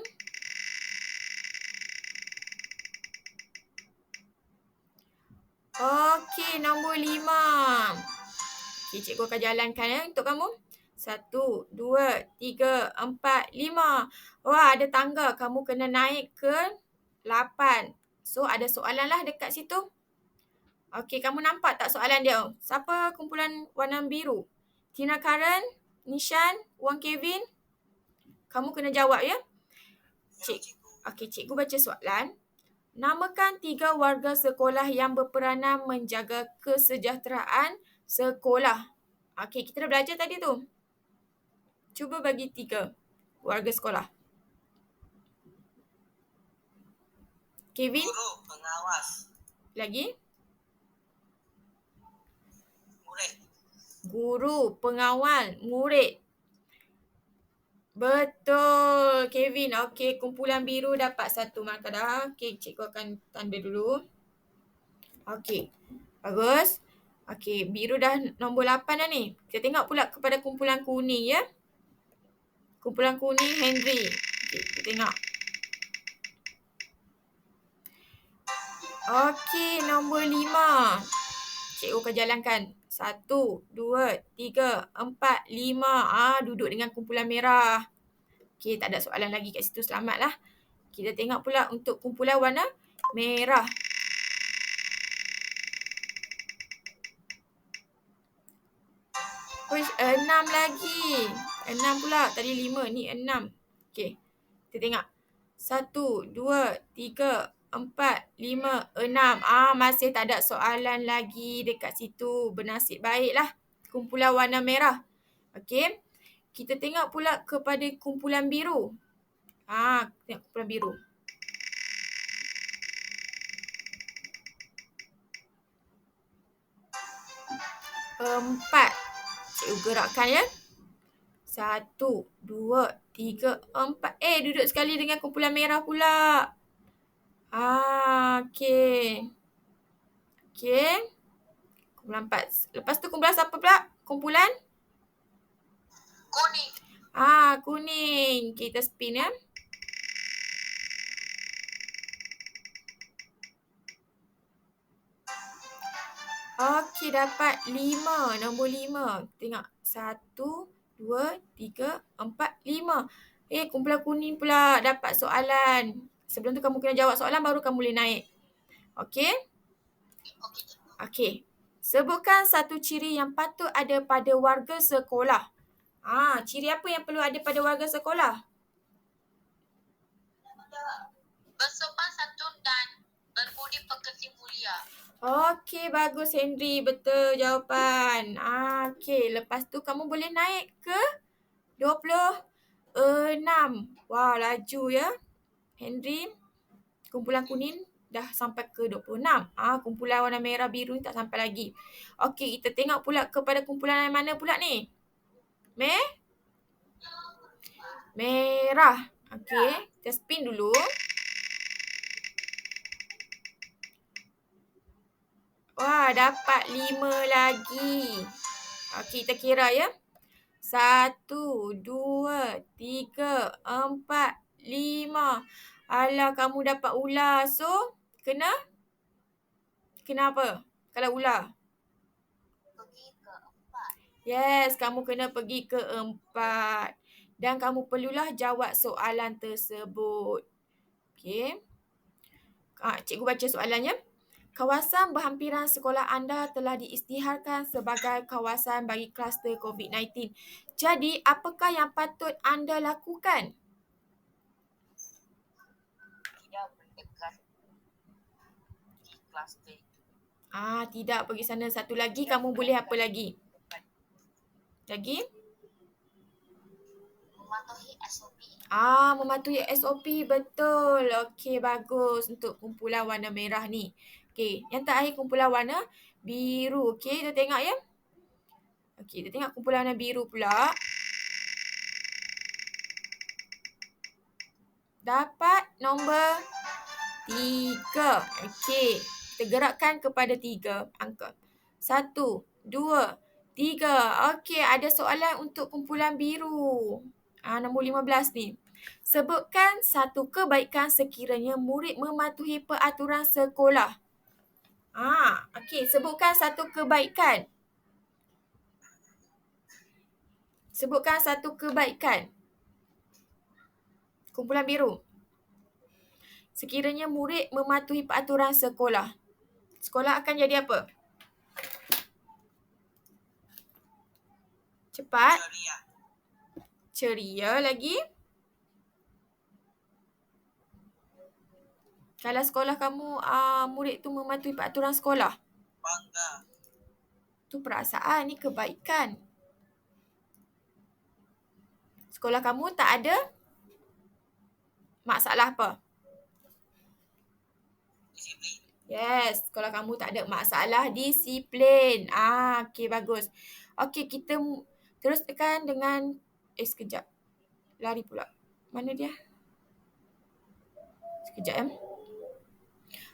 Okey, nombor 5. Okey, cikgu akan jalankan ya untuk kamu. 1, 2, 3, 4, 5. Wah, ada tangga. Kamu kena naik ke 8. So, ada soalan lah dekat situ. Okey, kamu nampak tak soalan dia? Siapa kumpulan warna biru? Tina Karen, Nishan, Wang Kevin. Kamu kena jawab ya. Okey, cikgu baca soalan. Namakan 3 warga sekolah yang berperanan menjaga kesejahteraan sekolah. Okey, kita dah belajar tadi tu. Cuba bagi 3 warga sekolah. Kevin? Guru, pengawas. Lagi? Murid. Guru, pengawal, murid. Betul, Kevin. Okey, kumpulan biru dapat 1 markah dah. Okey, cikgu akan tanda dulu. Okey, bagus. Okey, biru dah nombor 8 dah ni. Kita tengok pula kepada kumpulan kuning ya. Kumpulan kuning Henry. Okey, kita tengok. Okey, nombor 5. Cikgu akan jalankan. 1, 2, 3, 4, 5. Duduk dengan kumpulan merah. Okey, tak ada soalan lagi kat situ. Selamatlah. Kita tengok pula untuk kumpulan warna merah. Uish, 6 lagi. 6 pula. Tadi 5, ni 6. Okey, kita tengok. 1, 2, 3, 4, 5, 6. Masih tak ada soalan lagi dekat situ. Bernasib baiklah kumpulan warna merah. Okey, kita tengok pula kepada kumpulan biru. Tengok kumpulan biru. 4. Cikgu gerakkan ya. 1, 2, 3, 4. Duduk sekali dengan kumpulan merah pula. Okey. Okey. Kumpulan 4. Lepas tu kumpulan siapa pula? Kumpulan? Kuning. Kuning. Kita spin ya. Okey, dapat 5. Nombor 5. Tengok. 1, 2, 3, 4, 5. Kumpulan kuning pula dapat soalan. Sebelum tu kamu kena jawab soalan baru kamu boleh naik. Okey? Okey. Sebutkan satu ciri yang patut ada pada warga sekolah. Ciri apa yang perlu ada pada warga sekolah? Bersopan santun dan berbudi pekerti mulia. Okey, bagus Henry. Betul jawapan. Okey, lepas tu kamu boleh naik ke 26. Wah, laju ya. Henry, kumpulan kuning dah sampai ke 26. Kumpulan warna merah biru ni tak sampai lagi. Okey, kita tengok pula kepada kumpulan yang mana pula ni? Merah. Okey, kita spin dulu. Wah, dapat 5 lagi. Okey, kita kira ya. 1, 2, 3, 4, 5. Alah, kamu dapat ular. So, kena apa kalau ular? Pergi ke 4. Yes, kamu kena pergi ke 4. Dan kamu perlulah jawab soalan tersebut. Okey. Cikgu baca soalannya. Kawasan berhampiran sekolah anda telah diisytiharkan sebagai kawasan bagi kluster COVID-19. Jadi, apakah yang patut anda lakukan? Tidak mendekat di kluster itu. Tidak pergi sana. Satu lagi, kamu boleh apa lagi? Lagi? Mematuhi SOP. Mematuhi SOP. Betul. Okey, bagus untuk kumpulan warna merah ni. Okey, yang terakhir kumpulan warna biru. Okey, kita tengok ya. Okey, kita tengok kumpulan warna biru pula. Dapat nombor 3. Okey, kita gerakkan kepada 3 angka. 1, 2, 3. Okey, ada soalan untuk kumpulan biru. Nombor 15 ni. Sebutkan satu kebaikan sekiranya murid mematuhi peraturan sekolah. Okey, sebutkan satu kebaikan. Sebutkan satu kebaikan. Kumpulan biru. Sekiranya murid mematuhi peraturan sekolah. Sekolah akan jadi apa? Cepat. Ceria lagi. Kalau sekolah kamu, murid tu mematuhi peraturan sekolah. Bangga. Tu perasaan, ni kebaikan. Sekolah kamu tak ada masalah apa? Disiplin. Yes, sekolah kamu tak ada masalah disiplin. Okey, bagus. Okey, kita teruskan dengan sekejap. Lari pula. Mana dia? Sekejap.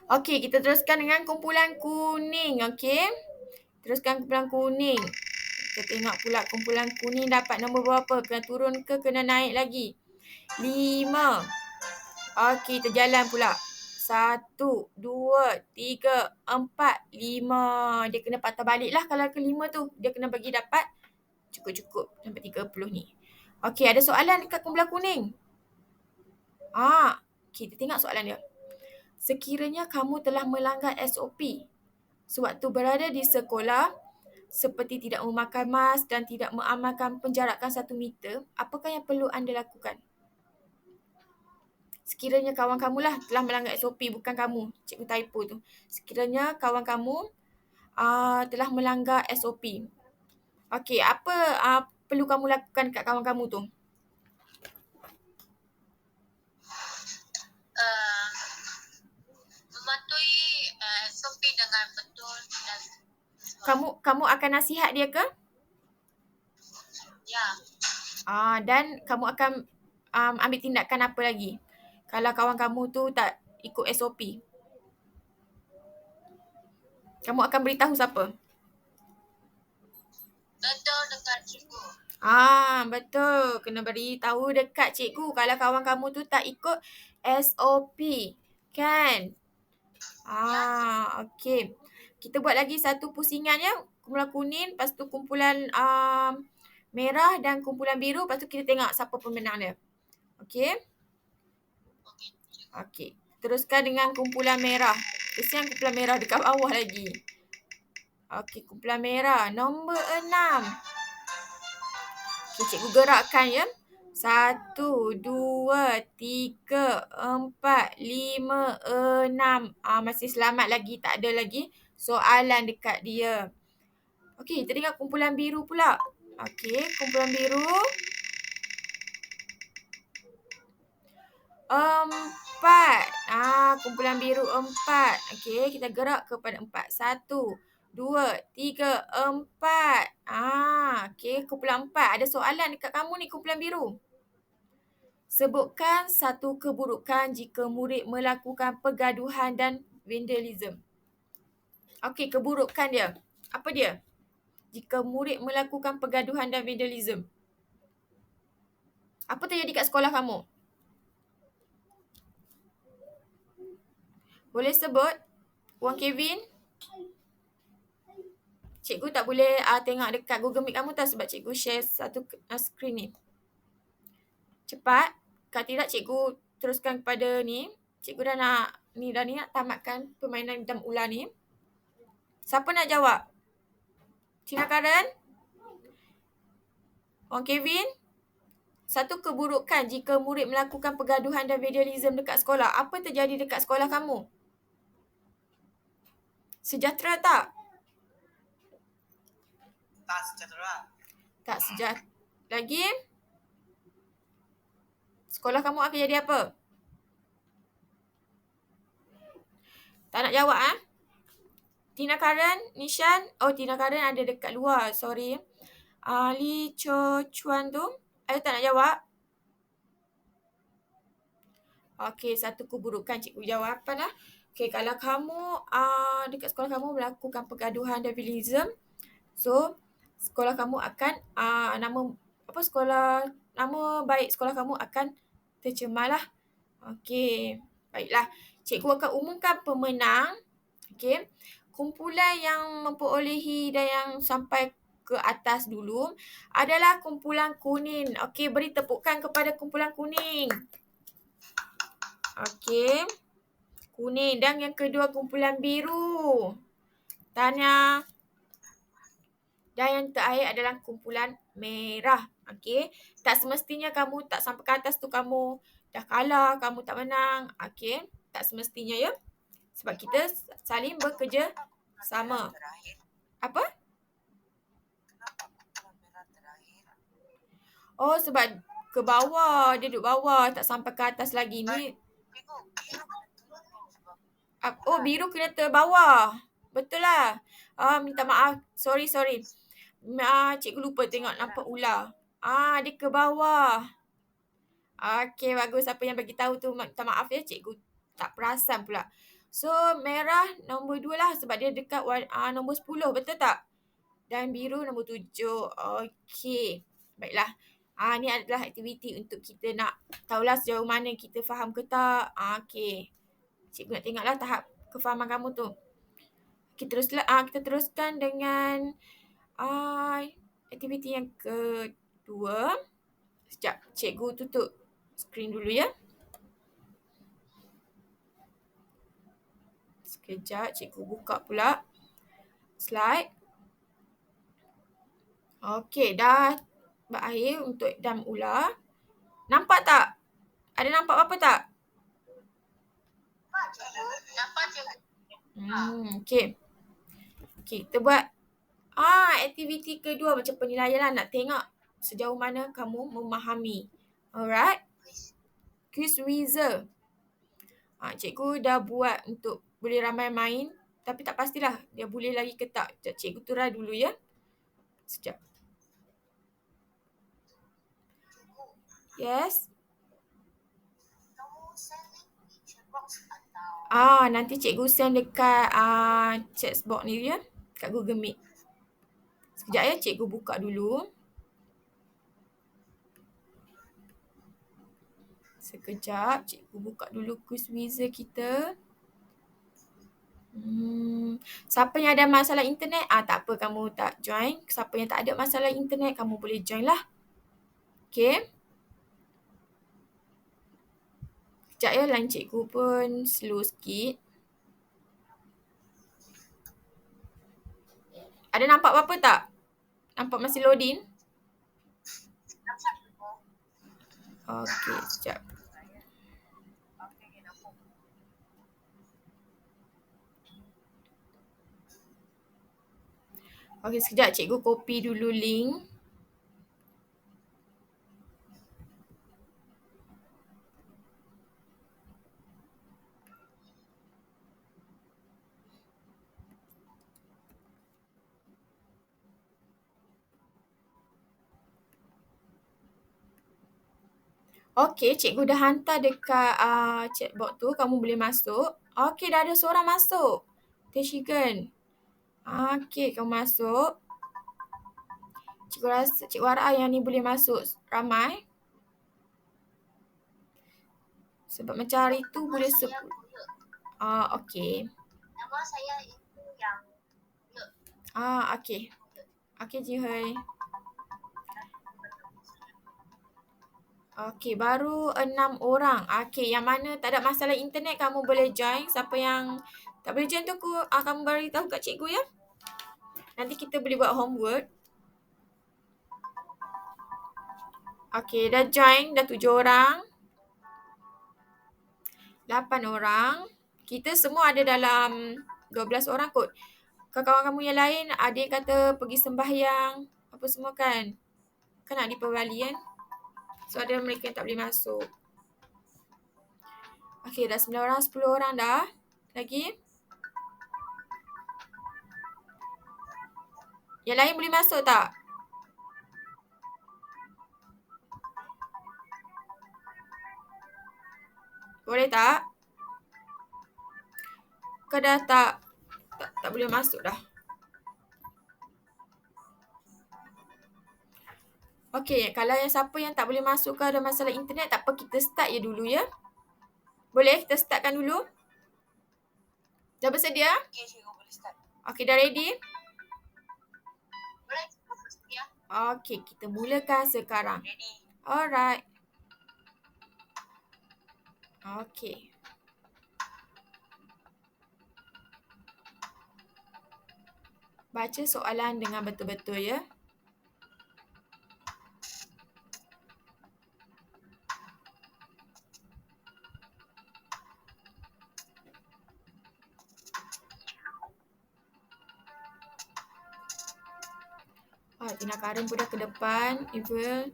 Okey, kita teruskan dengan kumpulan kuning. Okey. Teruskan kumpulan kuning. Kita tengok pula kumpulan kuning dapat nombor berapa. Kena turun ke kena naik lagi. 5. Okey, kita jalan pula. 1, 2, 3, 4, 5. Dia kena patah balik lah kalau ke-5 tu. Dia kena bagi dapat cukup-cukup sampai 30 ni. Okey, ada soalan dekat kumpulan kuning. Kita tengok soalan dia. Sekiranya kamu telah melanggar SOP sewaktu berada di sekolah seperti tidak memakai mask dan tidak mengamalkan penjarakan 1 meter, apakah yang perlu anda lakukan? Sekiranya kawan kamulah telah melanggar SOP, bukan kamu. Cikgu typo tu. Sekiranya kawan kamu telah melanggar SOP. Okey, apa perlu kamu lakukan kat kawan kamu tu? Mematuhi SOP dengan betul dan Kamu akan nasihat dia ke? ya. Dan kamu akan ambil tindakan apa lagi kalau kawan kamu tu tak ikut SOP? Kamu akan beritahu siapa? Betul dekat cikgu. Betul. Kena beritahu dekat cikgu kalau kawan kamu tu tak ikut SOP. Kan? Okey. Kita buat lagi satu pusingan ya. Kumpulan kuning, lepas tu kumpulan merah dan kumpulan biru. Lepas tu kita tengok siapa pemenang dia. Okey? Okey. Teruskan dengan kumpulan merah. Kesian kumpulan merah dekat bawah lagi. Okey, kumpulan merah. Nombor 6. Okey, cikgu gerakkan ya. 1, 2, 3, 4, 5, 6. Masih selamat lagi. Tak ada lagi soalan dekat dia. Okey, kita tengok kumpulan biru pula. Okey, kumpulan biru. 4. Kumpulan biru 4. Okey, kita gerak kepada 4. 1, 2, 3, 4. Okey, kumpulan 4. Ada soalan dekat kamu ni kumpulan biru. Sebutkan satu keburukan jika murid melakukan pergaduhan dan vandalism. Okey, keburukan dia. Apa dia? Jika murid melakukan pergaduhan dan vandalism. Apa terjadi kat sekolah kamu? Boleh sebut? Wan Kevin? Cikgu tak boleh tengok dekat Google Meet kamu tau sebab cikgu share satu screen ni. Cepat. Kalau tidak cikgu teruskan kepada ni. Cikgu dah nak tamatkan permainan dam ular ni. Siapa nak jawab? Tina Karen? Wan Kevin? Satu keburukan jika murid melakukan pergaduhan dan vandalism dekat sekolah. Apa terjadi dekat sekolah kamu? Sejahtera tak? Tak sejahtera. Tak sejahtera. Lagi? Sekolah kamu akan jadi apa? Tak nak jawab Tina Karen, Nishan. Tina Karen ada dekat luar. Sorry. Li Cho Chuan tu. Ada tak nak jawab? Okey, satu keburukan cikgu jawapan lah. Okey, kalau kamu dekat sekolah kamu melakukan pergaduhan dan vandalism, so sekolah kamu akan nama baik sekolah kamu akan tercemar lah. Okey, baiklah. Cikgu akan umumkan pemenang. Okey. Kumpulan yang memperolehi dan yang sampai ke atas dulu adalah kumpulan kuning. Okey, beri tepukan kepada kumpulan kuning. Okey. Kuning. Dan yang kedua kumpulan biru. Tahniah. Dan yang terakhir adalah kumpulan merah. Okey. Tak semestinya kamu tak sampai ke atas tu kamu dah kalah, kamu tak menang. Okey. Tak semestinya ya. Sebab kita saling bekerja sama. Apa? Kenapa kumpulan merah terakhir? Sebab ke bawah. Dia duduk bawah. Tak sampai ke atas lagi. Ni. Biru kena terbawah. Betul lah. Minta maaf. Sorry. Cikgu lupa tengok nampak ular. Dia ke bawah. Okey, bagus. Siapa yang bagi tahu tu, minta maaf ya, cikgu tak perasan pula. So, merah nombor 2 lah sebab dia dekat nombor 10, betul tak? Dan biru nombor 7. Okey. Baiklah. Ni adalah aktiviti untuk kita nak tahulah sejauh mana kita faham ke tak. Okey. Cikgu nak tengoklah tahap kefahaman kamu tu. Kita teruskan dengan aktiviti yang kedua. Sekejap, cikgu tutup skrin dulu ya. Sekejap, cikgu buka pula slide. Okey, dah berakhir untuk dam ular. Nampak tak? Ada nampak apa tak? Nampak cikgu. Okey. Okey, kita buat aktiviti kedua macam penilaian lah. Nak tengok sejauh mana kamu memahami. Alright. Quiz Wizard. Cikgu dah buat untuk boleh ramai main. Tapi tak pastilah dia boleh lagi ke tak. Cikgu try dulu ya. Sekejap. Yes. Kamu send link di chat box atau Nanti cikgu send dekat chat box ni ya. Kat Google Meet. Sekejap ya, cikgu buka dulu. Sekejap, cikgu buka dulu quiz wizard kita. Siapa yang ada masalah internet, tak apa kamu tak join. Siapa yang tak ada masalah internet, kamu boleh join lah. Okay. Sekejap ya, line cikgu pun slow sikit. Ada nampak apa-apa tak? Nampak masih loading? Okay, sekejap. Okay, sekejap cikgu copy dulu link. Okay, cikgu dah hantar dekat chatbot tu. Kamu boleh masuk. Okay, dah ada seorang masuk. Teshigen. Okay, kamu masuk. Cikgu rasa Cikgu harap yang ni boleh masuk ramai. Sebab macam hari tu boleh 10. Okay. Nama saya itu yang Okay. Okay, Jihoy. Okay, baru 6 orang. Okay, yang mana tak ada masalah internet kamu boleh join. Siapa yang tak boleh join tu kamu beritahu kat cikgu ya. Nanti kita boleh buat homework. Okay, dah join. Dah 7 orang. 8 orang. Kita semua ada dalam 12 orang kot. Kawan-kawan kamu yang lain ada yang kata pergi sembahyang. Apa semua kan. Kan nak diperbali kan. So ada mereka yang tak boleh masuk. Okay, dah 9 orang, 10 orang dah. Lagi. Yang lain boleh masuk tak? Boleh tak? Kau dah tak boleh masuk dah. Okay, kalau yang siapa yang tak boleh masuk ke ada masalah internet, tak apa, kita start je dulu ya. Boleh kita startkan dulu? Dah bersedia? Okay, cikgu boleh start. Okay, dah ready? Boleh cikgu bersedia? Okay, kita mulakan sekarang. Ready. Alright. Okay. Baca soalan dengan betul-betul ya. Tina Karen pun dah ke depan. Evil.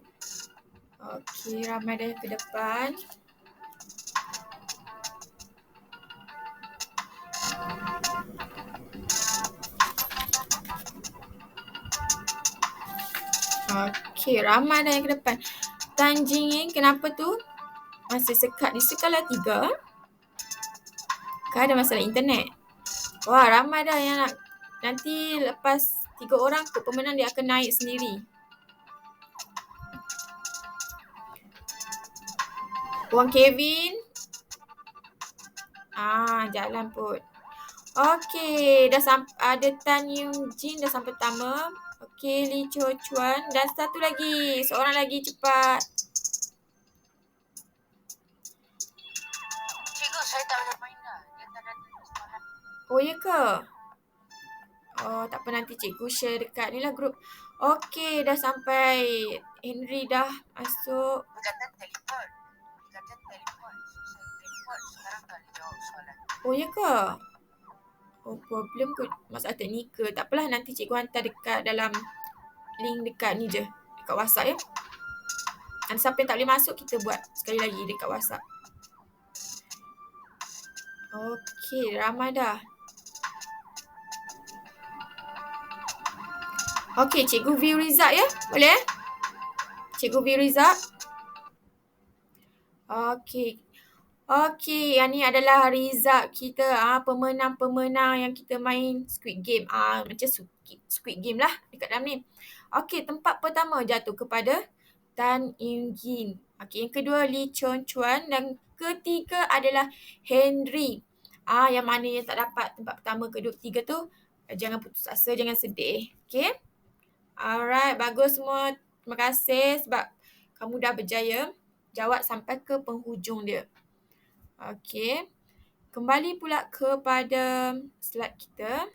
Okay, ramai dah ke depan. Okay, ramai dah yang ke depan. Tan Jing Ying, kenapa tu? masih sekat di skala 3. Kan ada masalah internet. Wah, ramai dah yang nak. Nanti lepas 3 orang tu pemenang dia akan naik sendiri. Wang Kevin. Jalan pun. Okey, dah ada Tan Yung Jin dah sampai pertama. Okey, Lee Cho Chuan dan satu lagi. Seorang lagi cepat. Cikgu, saya tak boleh main dah. Dia tak ada semalam. Oh, ya ke? Oh, tak apa, nanti cikgu share dekat ni lah grup. Okey, dah sampai. Henry dah masuk. Berkata teleport. Berkata teleport. Saya teleport. Sekarang tak boleh jawab soalan. Oh, ya ke? Oh, problem kot. Masalah teknikal. Tak apalah, nanti cikgu hantar dekat dalam link dekat ni je. Dekat WhatsApp ya. Dan siapa yang tak boleh masuk, kita buat sekali lagi dekat WhatsApp. Okey, ramai dah. Okey, cikgu view result ya. Boleh? Cikgu view result. Okey. Okey, yang ni adalah result kita. Pemenang-pemenang yang kita main Squid Game. Macam Squid Game lah dekat dalam ni. Okey, tempat pertama jatuh kepada Tan Yung Jin. Okey, yang kedua Lee Chon Chuan dan ketiga adalah Henry. Yang mana yang tak dapat tempat pertama, kedua, ketiga tu, jangan putus asa, jangan sedih. Okey? Alright, bagus semua. Terima kasih sebab kamu dah berjaya jawab sampai ke penghujung dia. Okey. Kembali pula kepada slide kita.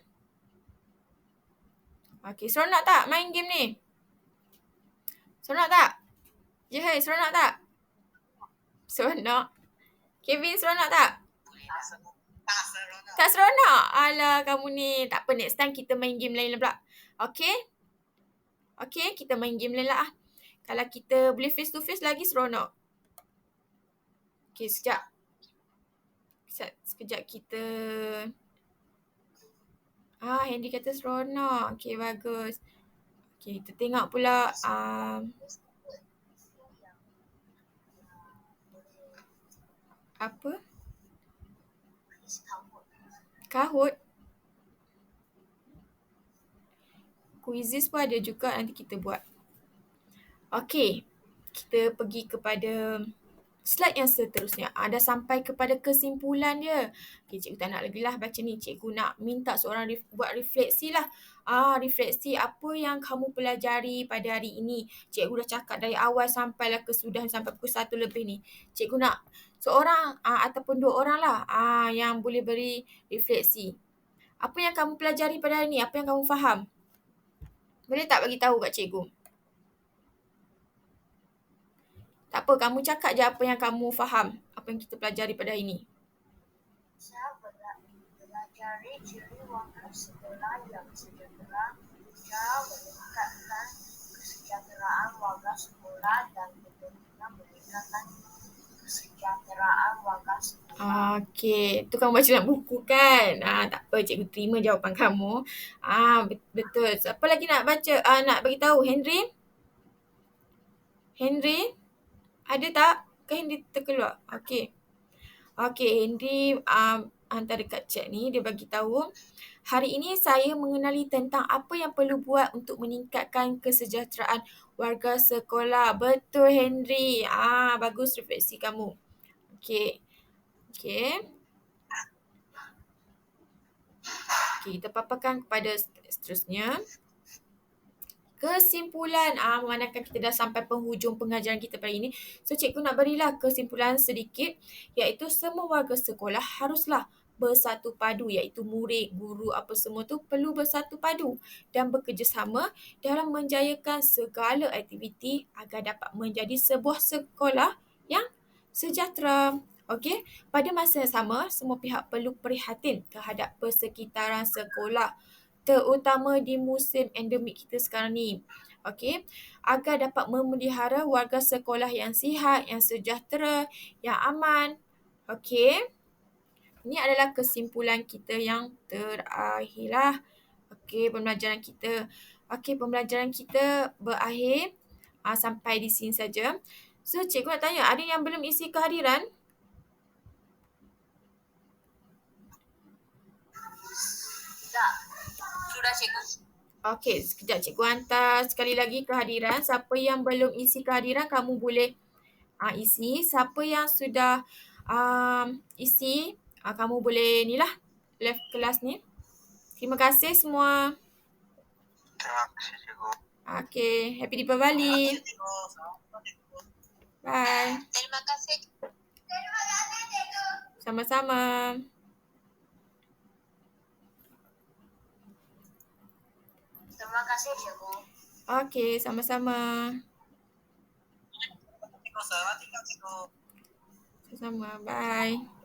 Okey, seronok tak main game ni? Seronok tak? Jihai, seronok tak? Seronok. Kevin, seronok tak? Tak seronok? Alah, kamu ni. Tak apa, next time kita main game lain pula. Okey? Okey, kita main game lain lah. Kalau kita boleh face to face lagi, seronok. Okey, sekejap. Sekejap kita... Henry kata seronok. Okey, bagus. Okey, kita tengok pula... apa? Kahoot. Quizzes pun ada juga, nanti kita buat. Okey, kita pergi kepada slide yang seterusnya. Dah sampai kepada kesimpulan dia. Okey, cikgu tak nak lagi lah baca ni. Cikgu nak minta seorang buat refleksi lah. Refleksi apa yang kamu pelajari pada hari ini. Cikgu dah cakap dari awal sampailah kesudahan sampai pukul 1 lebih ni. Cikgu nak seorang ataupun 2 orang lah yang boleh beri refleksi. Apa yang kamu pelajari pada hari ini? Apa yang kamu faham? Boleh tak bagi tahu kat cikgu? Tak apa, kamu cakap je apa yang kamu faham. Apa yang kita pelajari pada hari ini. Saya pelajari ciri warga sekolah yang sejahtera, cara meningkatkan kesejahteraan warga sekolah dan bagaimana meningkatkan kesejahteraan warga sekolah. Okey, tu kamu baca dalam buku kan? Tak apa, cikgu terima jawapan kamu. Betul. Siapa lagi nak baca? Nak bagi tahu Henry? Henry? Ada tak? Ke Henry terkeluar? Okey. Okey, Henry hantar dekat chat ni, dia bagi tahu. Hari ini saya mengenali tentang apa yang perlu buat untuk meningkatkan kesejahteraan warga sekolah. Betul Henry. Bagus refleksi kamu. Okey. Okey, kita paparkan kepada seterusnya. Kesimpulan, memandangkan kita dah sampai penghujung pengajaran kita pada ini. So, cikgu nak berilah kesimpulan sedikit, iaitu semua warga sekolah haruslah bersatu padu, iaitu murid, guru, apa semua tu perlu bersatu padu dan bekerjasama dalam menjayakan segala aktiviti agar dapat menjadi sebuah sekolah yang sejahtera. Okey, pada masa yang sama, semua pihak perlu prihatin terhadap persekitaran sekolah, terutama di musim endemik kita sekarang ni. Okey, agar dapat memelihara warga sekolah yang sihat, yang sejahtera, yang aman. Okey, ini adalah kesimpulan kita yang terakhir lah. Okey, pembelajaran kita. Okey, pembelajaran kita berakhir sampai di sini saja. So, cikgu nak tanya, ada yang belum isi kehadiran? Tak. Sudah cikgu. Okey, sekejap cikgu hantar sekali lagi kehadiran. Siapa yang belum isi kehadiran, kamu boleh isi. Siapa yang sudah isi, kamu boleh ni lah, left kelas ni. Terima kasih semua. Terima kasih cikgu. Okey, happy Deepavali. Cikgu. Bye. Terima kasih. Sama-sama. Terima kasih, cikgu. Okey, sama-sama. Cikgu, selamat tinggal cikgu. Sama-sama. Bye.